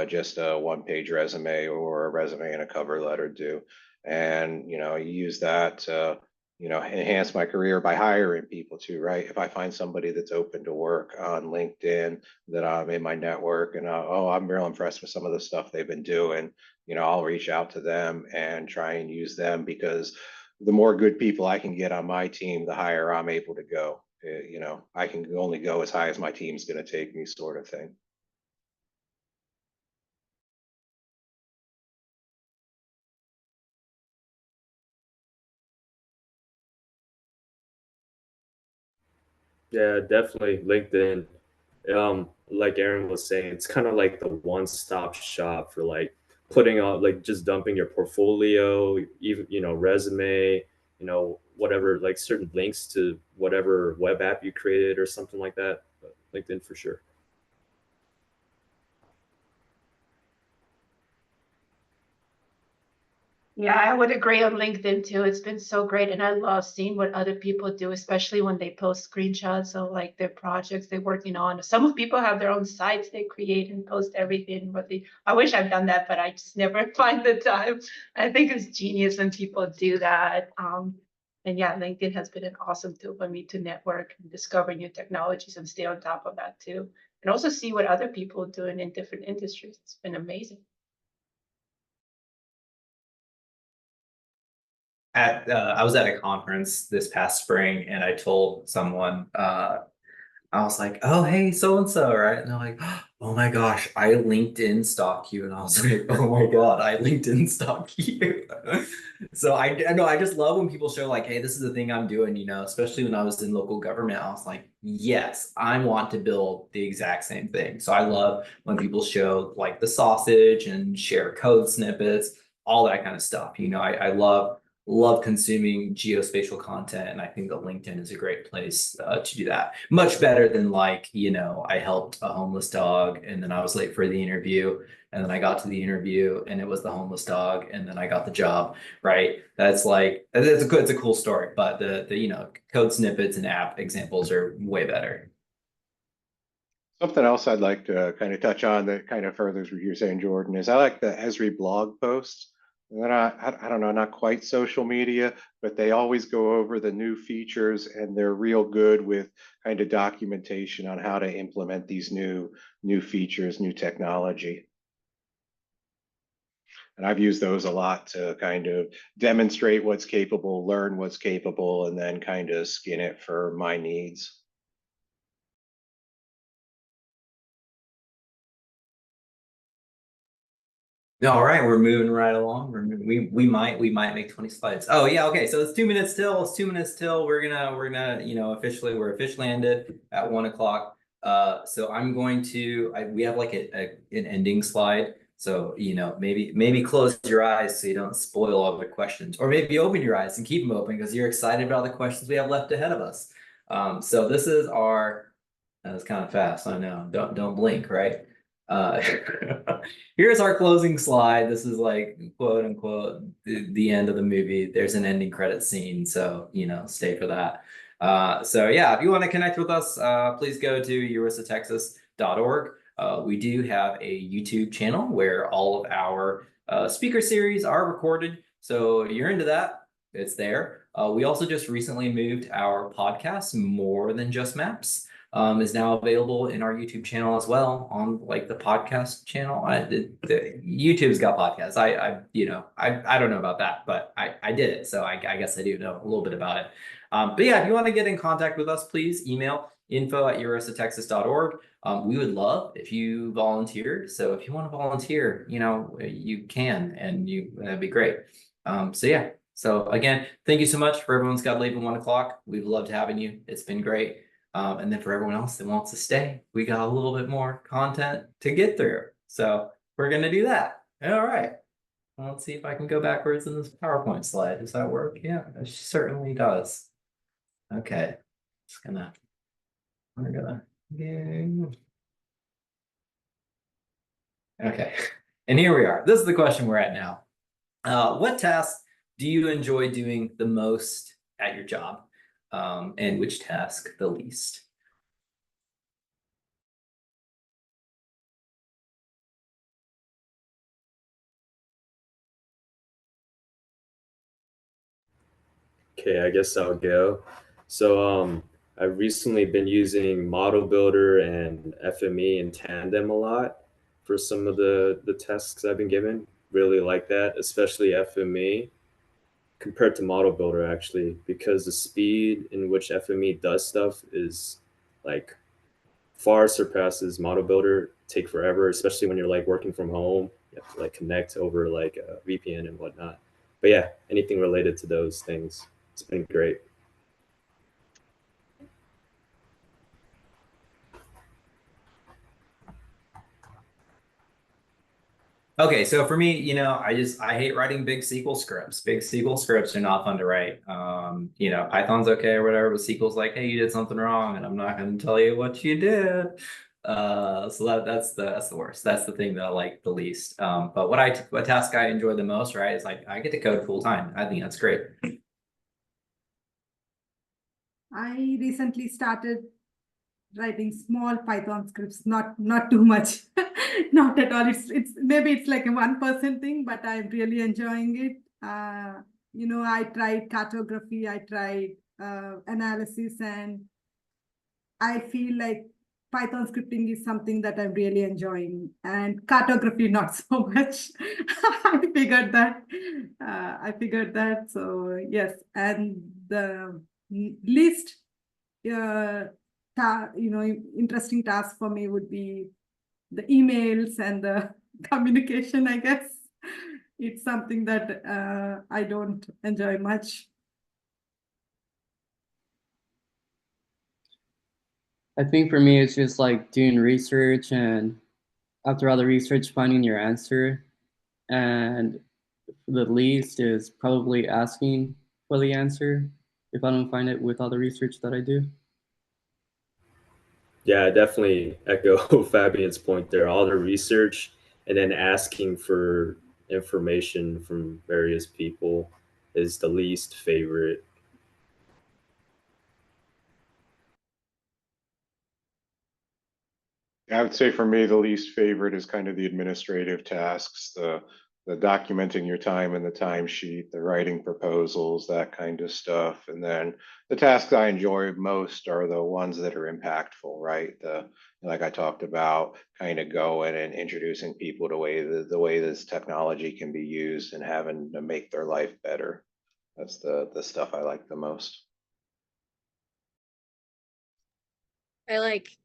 just a one-page resume or a resume and a cover letter do. And you use that to enhance my career by hiring people too, right? If I find somebody that's open to work on LinkedIn that I'm in my network and I'm real impressed with some of the stuff they've been doing, I'll reach out to them and try and use them, because the more good people I can get on my team, the higher I'm able to go. I can only go as high as my team's going to take me, sort of thing. Yeah, definitely LinkedIn. Like Aaron was saying, it's kind of like the one-stop shop for like putting on, like just dumping your portfolio, even resume, whatever, like certain links to whatever web app you created or something like that. But LinkedIn for sure. Yeah, I would agree on LinkedIn too. It's been so great, and I love seeing what other people do, especially when they post screenshots of like their projects they're working on. Some people have their own sites they create and post everything. I wish I've done that, but I just never find the time. I think it's genius when people do that. And yeah, LinkedIn has been an awesome tool for me to network and discover new technologies and stay on top of that too, and also see what other people are doing in different industries. It's been amazing. I was at a conference this past spring, and I told someone, I was like, "Oh, hey, so and so," right? And they're like, "Oh my gosh, I LinkedIn stalk you," and I was like, "Oh my God, I LinkedIn stalk you." So I know, I just love when people show like, "Hey, this is the thing I'm doing," especially when I was in local government. I was like, "Yes, I want to build the exact same thing." So I love when people show like the sausage and share code snippets, all that kind of stuff. I love consuming geospatial content, and I think that LinkedIn is a great place to do that. Much better than like, I helped a homeless dog and then I was late for the interview, and then I got to the interview and it was the homeless dog and then I got the job, right? That's like, it's a cool story, but the code snippets and app examples are way better. Something else I'd like to kind of touch on that kind of furthers what you're saying, Jordan, is I like the Esri blog posts. I don't know, not quite social media, but they always go over the new features, and they're real good with kind of documentation on how to implement these new features, new technology. And I've used those a lot to kind of demonstrate what's capable, learn what's capable, and then kind of skin it for my needs. All right, we're moving right along. We might make 20 slides. Oh yeah, okay. So it's 2 minutes till. It's 2 minutes till. We're gonna we're officially ended at 1 o'clock. So I'm going to we have like an ending slide. So maybe close your eyes so you don't spoil all the questions, or maybe open your eyes and keep them open because you're excited about the questions we have left ahead of us. So this is our. That was kind of fast. I know. Don't blink, right? Uh, here's our closing slide. This is like quote unquote the end of the movie. There's an ending credit scene, so stay for that. So yeah, if you want to connect with us, please go to urisatexas.org. We do have a YouTube channel where all of our speaker series are recorded. So you're into that, it's there. We also just recently moved our podcast, More Than Just Maps, is now available in our YouTube channel as well, on like the podcast channel. YouTube's got podcasts. I don't know about that, but I did it, so I guess I do know a little bit about it. But yeah, if you want to get in contact with us, please email info@urisatexas.org. We would love if you volunteered. So if you want to volunteer, you can, and that'd be great. So yeah. So again, thank you so much for everyone's got to leave at 1 o'clock. We've loved having you. It's been great. And then for everyone else that wants to stay, we got a little bit more content to get through. So we're going to do that. All right. Well, let's see if I can go backwards in this PowerPoint slide. Does that work? Yeah, it certainly does. Okay. We're gonna, okay. And here we are. This is the question we're at now. What tasks do you enjoy doing the most at your job? And which task the least? Okay, I guess I'll go. So I've recently been using Model Builder and FME in tandem a lot for some of the tasks I've been given. Really like that, especially FME compared to Model Builder actually, because the speed in which FME does stuff is like far surpasses Model Builder. Take forever, especially when you're like working from home. You have to like connect over like a VPN and whatnot. But yeah, anything related to those things, it's been great. Okay, so for me, I hate writing big SQL scripts. Big SQL scripts are not fun to write. Python's okay or whatever, but SQL's like, hey, you did something wrong, and I'm not going to tell you what you did. So that's the worst. That's the thing that I like the least. But what task I enjoy the most, right, is like I get to code full time. I think that's great. I recently started writing small Python scripts, not too much, not at all. It's maybe it's like a 1% thing, but I'm really enjoying it. I tried cartography, I tried analysis, and I feel like Python scripting is something that I'm really enjoying, and cartography not so much. I figured that. So yes, and the least interesting task for me would be the emails and the communication, I guess. It's something that I don't enjoy much. I think for me, it's just like doing research, and after all the research, finding your answer. And the least is probably asking for the answer if I don't find it with all the research that I do. Yeah, I definitely echo Fabian's point there. All the research and then asking for information from various people is the least favorite. I would say for me, the least favorite is kind of the administrative tasks, the documenting your time in the timesheet, the writing proposals, that kind of stuff. And then the tasks I enjoy most are the ones that are impactful, right? Like I talked about, kind of going and introducing people to the way this technology can be used and having to make their life better. That's the stuff I like the most. I like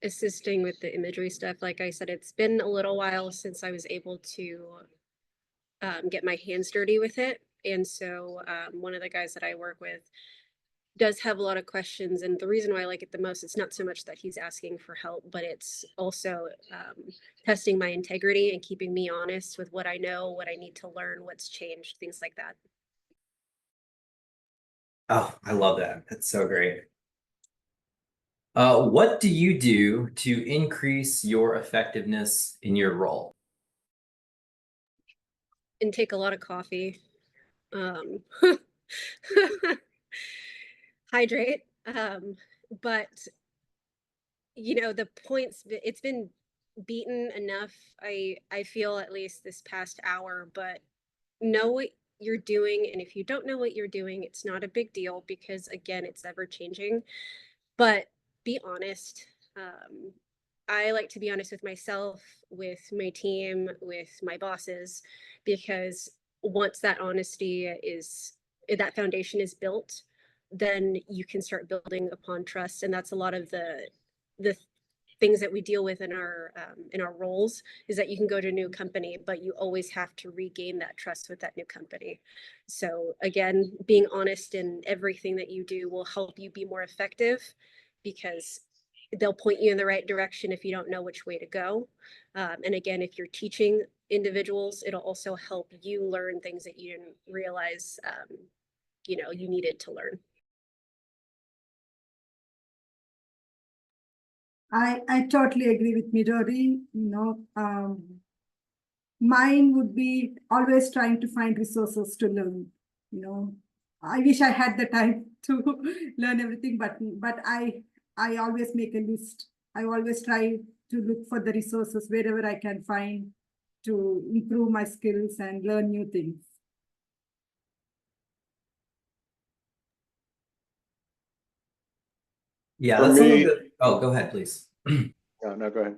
assisting with the imagery stuff. Like I said, it's been a little while since I was able to get my hands dirty with it. And so one of the guys that I work with does have a lot of questions. And the reason why I like it the most, it's not so much that he's asking for help, but it's also testing my integrity and keeping me honest with what I know, what I need to learn, what's changed, things like that. Oh, I love that. That's so great. What do you do to increase your effectiveness in your role? And take a lot of coffee. Hydrate. But the points, it's been beaten enough, I feel, at least this past hour, but know what you're doing. And if you don't know what you're doing, it's not a big deal, because again, it's ever changing. But be honest. I like to be honest with myself, with my team, with my bosses, because once that foundation is built, then you can start building upon trust. And that's a lot of the things that we deal with in our roles, is that you can go to a new company, but you always have to regain that trust with that new company. So again, being honest in everything that you do will help you be more effective, because they'll point you in the right direction if you don't know which way to go. And again, if you're teaching individuals, it'll also help you learn things that you didn't realize you needed to learn. I totally agree with Midori. Mine would be always trying to find resources to learn. I wish I had the time to learn everything, but I always make a list. I always try to look for the resources wherever I can find to improve my skills and learn new things. Yeah, For that's something me- that, oh, go ahead, please. No, go ahead.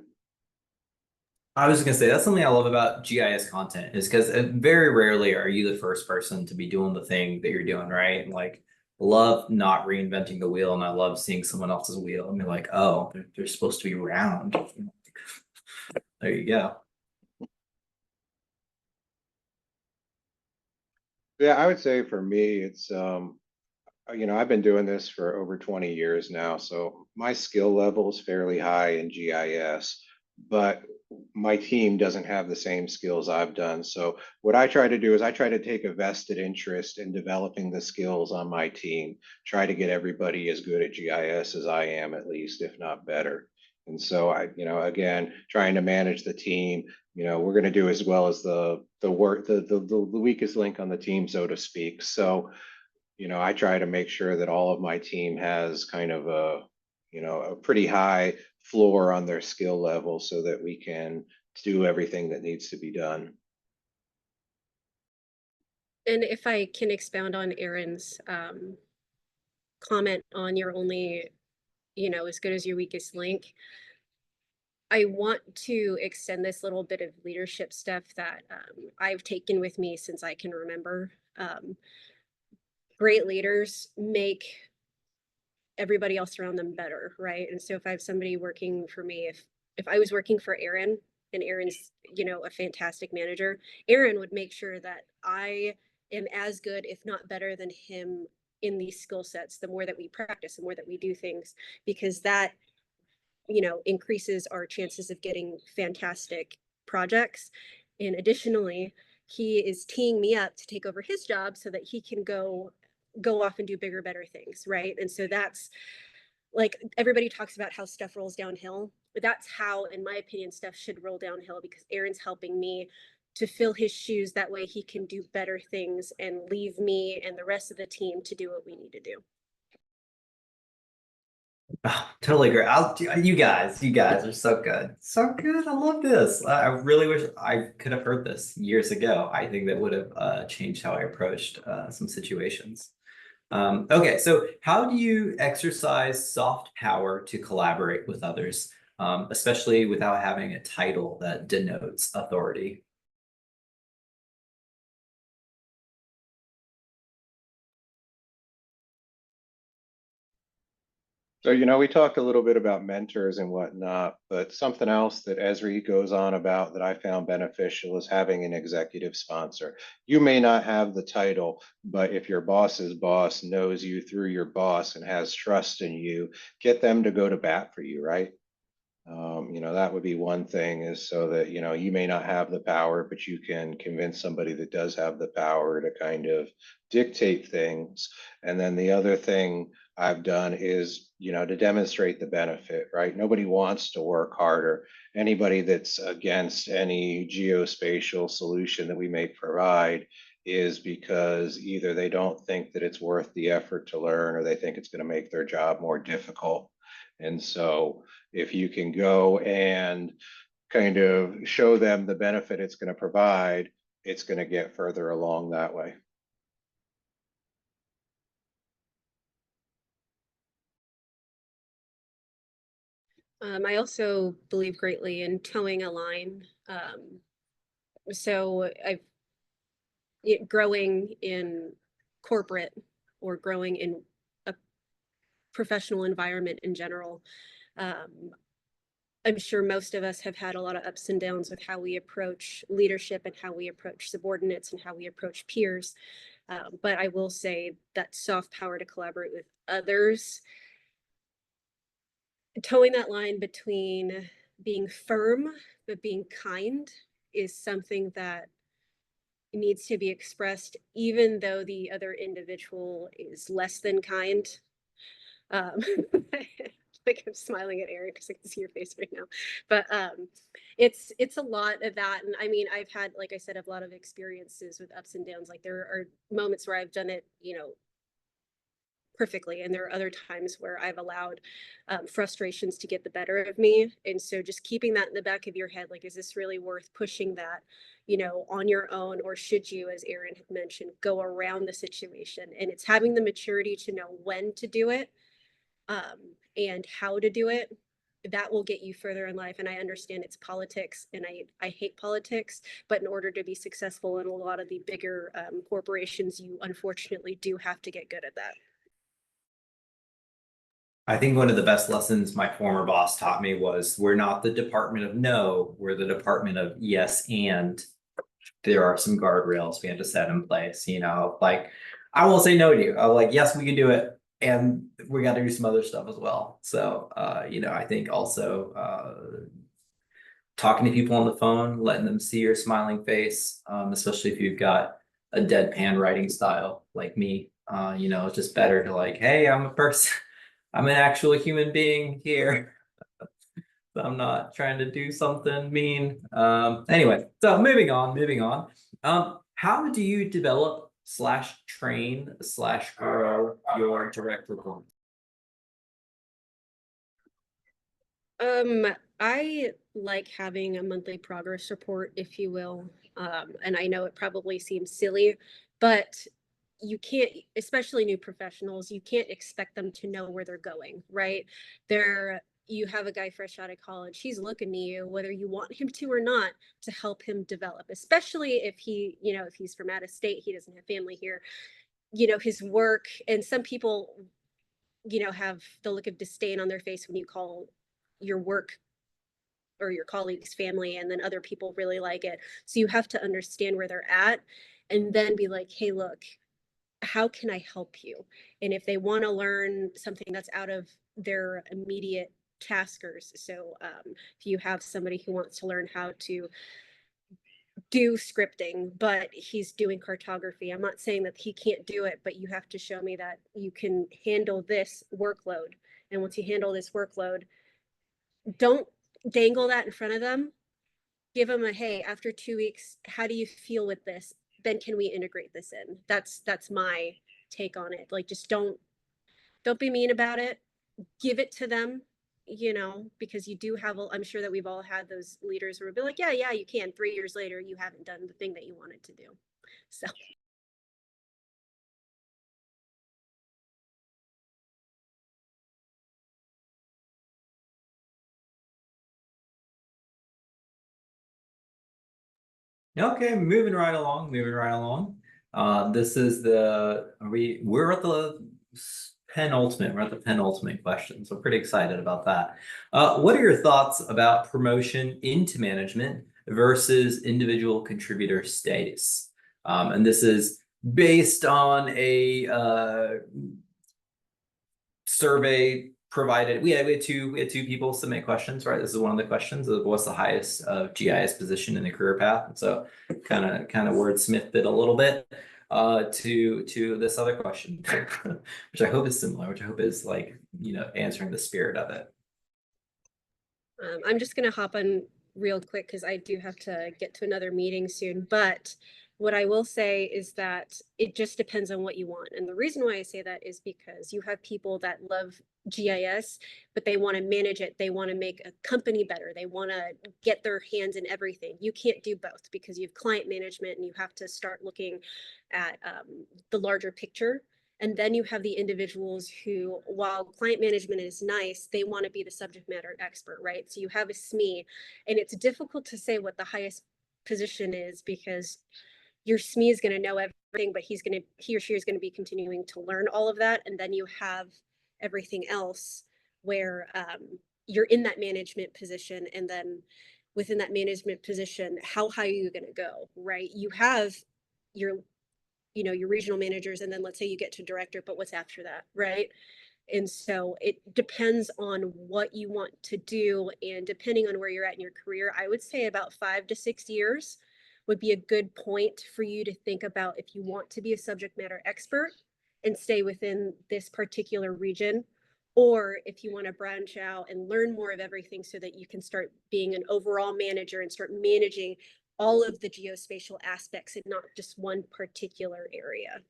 I was just gonna say that's something I love about GIS content is because very rarely are you the first person to be doing the thing that you're doing, right? And like, love not reinventing the wheel, and I love seeing someone else's wheel and be like, oh, they're supposed to be round. There you go. Yeah, I would say for me, it's I've been doing this for over 20 years now, so my skill level is fairly high in GIS, but my team doesn't have the same skills I've done. So what I try to do is I try to take a vested interest in developing the skills on my team, try to get everybody as good at GIS as I am, at least, if not better. And so again, trying to manage the team, we're going to do as well as the weakest link on the team, so to speak. So I try to make sure that all of my team has kind of a pretty high floor on their skill level so that we can do everything that needs to be done. And if I can expound on Aaron's comment on you're only, as good as your weakest link. I want to extend this little bit of leadership stuff that I've taken with me since I can remember. Great leaders make everybody else around them better, right? And so if I have somebody working for me, if I was working for Aaron and Aaron's, a fantastic manager, Aaron would make sure that I am as good, if not better than him in these skill sets, the more that we practice, the more that we do things, because that, increases our chances of getting fantastic projects. And additionally, he is teeing me up to take over his job so that he can go off and do bigger, better things, right? And so that's like everybody talks about how stuff rolls downhill. That's how, in my opinion, stuff should roll downhill, because Aaron's helping me to fill his shoes. That way he can do better things and leave me and the rest of the team to do what we need to do. Oh, totally agree. You guys are so good. So good. I love this. I really wish I could have heard this years ago. I think that would have changed how I approached some situations. Okay, so how do you exercise soft power to collaborate with others, especially without having a title that denotes authority? So, we talked a little bit about mentors and whatnot, but something else that Esri goes on about that I found beneficial is having an executive sponsor. You may not have the title, but if your boss's boss knows you through your boss and has trust in you, get them to go to bat for you, right? That would be one thing, is so that, you may not have the power, but you can convince somebody that does have the power to kind of dictate things. And then the other thing I've done is, to demonstrate the benefit, right? Nobody wants to work harder. Anybody that's against any geospatial solution that we may provide is because either they don't think that it's worth the effort to learn, or they think it's going to make their job more difficult. And so if you can go and kind of show them the benefit it's going to provide, it's going to get further along that way. I also believe greatly in towing a line. So growing in corporate or growing in a professional environment in general, I'm sure most of us have had a lot of ups and downs with how we approach leadership and how we approach subordinates and how we approach peers. But I will say that soft power to collaborate with others, towing that line between being firm but being kind, is something that needs to be expressed, even though the other individual is less than kind. Like I'm smiling at Aaron because I can see your face right now, but it's a lot of that. And I mean, I've had, like I said, a lot of experiences with ups and downs. Like there are moments where I've done it, perfectly, and there are other times where I've allowed frustrations to get the better of me. And so just keeping that in the back of your head, like, is this really worth pushing that, on your own, or should you, as Aaron had mentioned, go around the situation? And it's having the maturity to know when to do it, and how to do it, that will get you further in life. And I understand it's politics, and I hate politics, but in order to be successful in a lot of the bigger corporations, you unfortunately do have to get good at that. I think one of the best lessons my former boss taught me was we're not the department of no, we're the department of yes, and there are some guardrails we have to set in place, you know, like I won't say no to you. I'm like, yes, we can do it. And we got to do some other stuff as well. So, you know, I think also talking to people on the phone, letting them see your smiling face, especially if you've got a deadpan writing style like me, you know, it's just better to like, hey, I'm a person, I'm an actual human being here. I'm not trying to do something mean. Anyway, so moving on. How do you develop / train / grow your direct reports? I like having a monthly progress report, if you will. And I know it probably seems silly, but you can't, especially new professionals, you can't expect them to know where they're going, right? You have a guy fresh out of college, he's looking to you, whether you want him to or not, to help him develop, especially if if he's from out of state, he doesn't have family here, his work. And some people, have the look of disdain on their face when you call your work or your colleagues family, and then other people really like it. So you have to understand where they're at and then be like, hey, look, how can I help you? And if they want to learn something that's out of their immediate taskers, so if you have somebody who wants to learn how to do scripting, but he's doing cartography, I'm not saying that he can't do it, but you have to show me that you can handle this workload. And once you handle this workload, don't dangle that in front of them. Give them a, hey, after 2 weeks, how do you feel with this? Then can we integrate this in? That's my take on it. Like, just don't be mean about it. Give it to them, because you do have, I'm sure that we've all had those leaders who will be like, yeah, you can. 3 years later, you haven't done the thing that you wanted to do. So. Okay, moving right along. This is we're at the penultimate. We're at the penultimate question, so pretty excited about that. What are your thoughts about promotion into management versus individual contributor status? And this is based on a survey provided. We had two people submit questions, right? This is one of the questions of what's the highest GIS position in the career path. And so kind of wordsmithed it a little bit to this other question, which I hope is similar, which I hope is like, answering the spirit of it. I'm just going to hop on real quick because I do have to get to another meeting soon. But what I will say is that it just depends on what you want. And the reason why I say that is because you have people that love GIS, but they want to manage it. They want to make a company better. They want to get their hands in everything. You can't do both because you have client management and you have to start looking at the larger picture. And then you have the individuals who, while client management is nice, they want to be the subject matter expert, right? So you have a SME, and it's difficult to say what the highest position is because your SME is going to know everything, but he or she is going to be continuing to learn all of that. And then you have everything else where you're in that management position. And then within that management position, how high are you going to go, right? You have your regional managers, and then let's say you get to director, but what's after that, right? And so it depends on what you want to do. And depending on where you're at in your career, I would say about 5 to 6 years would be a good point for you to think about if you want to be a subject matter expert and stay within this particular region, or if you want to branch out and learn more of everything so that you can start being an overall manager and start managing all of the geospatial aspects and not just one particular area.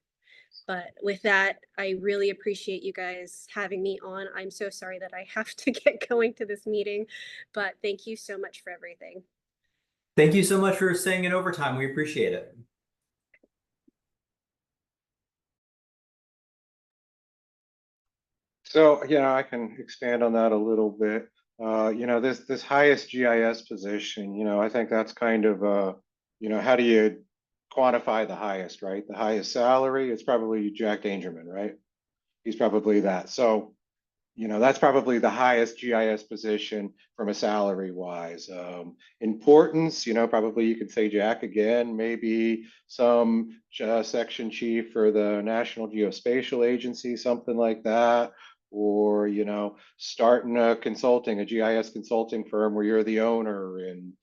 But with that, I really appreciate you guys having me on. I'm so sorry that I have to get going to this meeting, but thank you so much for everything. Thank you so much for staying in overtime. We appreciate it. So, I can expand on that a little bit. This highest GIS position, I think that's kind of how do you quantify the highest, right? The highest salary, it's probably Jack Dangerman, right? He's probably that. So, that's probably the highest GIS position from a salary wise. Importance, probably you could say Jack again, maybe some section chief for the National Geospatial Agency, something like that. Or, starting a GIS consulting firm where you're the owner. And,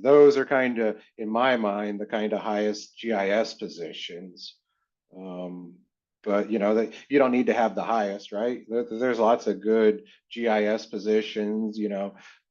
those are kind of, in my mind, the kind of highest GIS positions. But that you don't need to have the highest, right? There's lots of good GIS positions.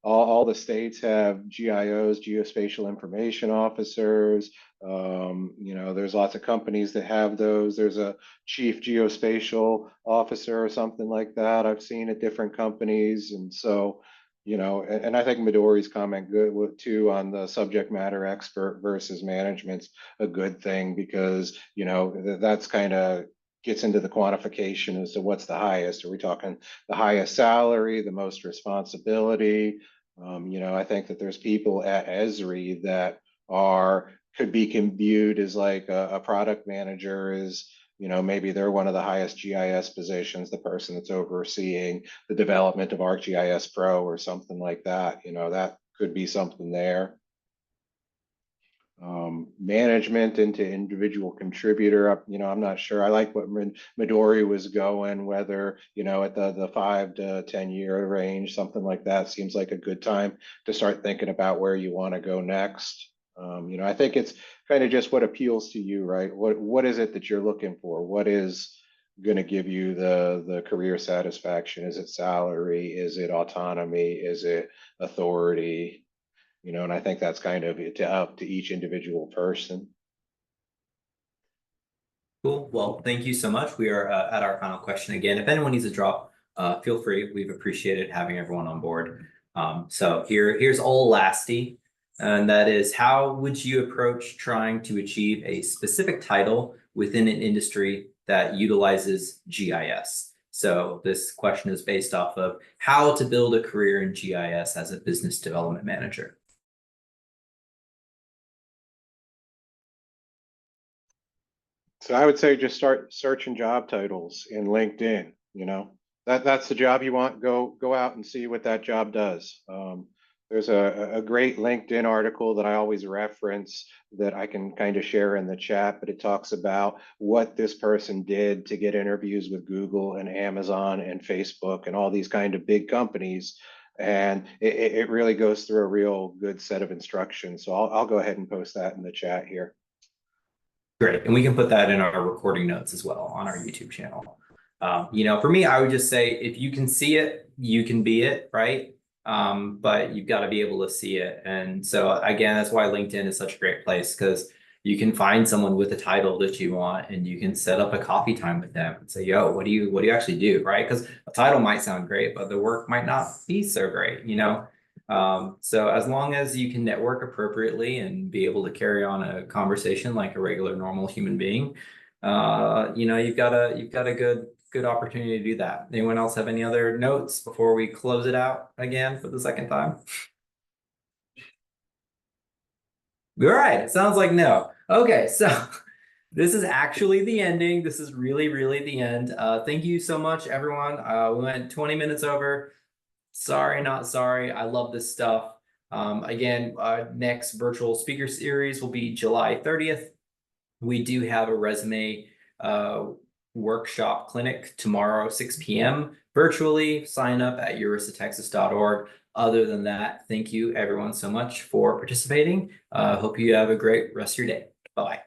All the states have GIOs, geospatial information officers. There's lots of companies that have those. There's a chief geospatial officer or something like that I've seen at different companies. And so, and I think Midori's comment good too on the subject matter expert versus management's a good thing, because that's kind of gets into the quantification as to what's the highest. Are we talking the highest salary, the most responsibility? I think that there's people at Esri that could be viewed as like a product manager is, maybe they're one of the highest GIS positions, the person that's overseeing the development of ArcGIS Pro or something like that. That could be something there. Management into individual contributor, I'm not sure. I like what Midori was going, whether, at the 5 to 10 year range, something like that seems like a good time to start thinking about where you want to go next. I think it's kind of just what appeals to you, right? What is it that you're looking for? What is going to give you the career satisfaction? Is it salary? Is it autonomy? Is it authority? And I think that's kind of up to each individual person. Cool. Well, thank you so much. We are at our final question again. If anyone needs a drop, feel free. We've appreciated having everyone on board. So here's all lasty, and that is, how would you approach trying to achieve a specific title within an industry that utilizes GIS? So this question is based off of how to build a career in GIS as a business development manager. So I would say just start searching job titles in LinkedIn. That's the job you want. Go out and see what that job does. There's a great LinkedIn article that I always reference that I can kind of share in the chat, but it talks about what this person did to get interviews with Google and Amazon and Facebook and all these kind of big companies. And it really goes through a real good set of instructions. So I'll go ahead and post that in the chat here. Great. And we can put that in our recording notes as well on our YouTube channel. For me, I would just say, if you can see it, you can be it, right? But you've got to be able to see it. And so again, that's why LinkedIn is such a great place, because you can find someone with a title that you want, and you can set up a coffee time with them and say, yo, what do you actually do, right? Because a title might sound great, but the work might not be so great, So as long as you can network appropriately and be able to carry on a conversation like a regular, normal human being, you've got a good opportunity to do that. Anyone else have any other notes before we close it out again for the second time? All right, it sounds like no. Okay, so this is actually the ending. This is really, really the end. Thank you so much, everyone. We went 20 minutes over. Sorry, not sorry. I love this stuff. Again, next virtual speaker series will be July 30th. We do have a resume workshop clinic tomorrow, 6 p.m. virtually. Sign up at urisatexas.org. Other than that, thank you everyone so much for participating. Hope you have a great rest of your day. Bye-bye.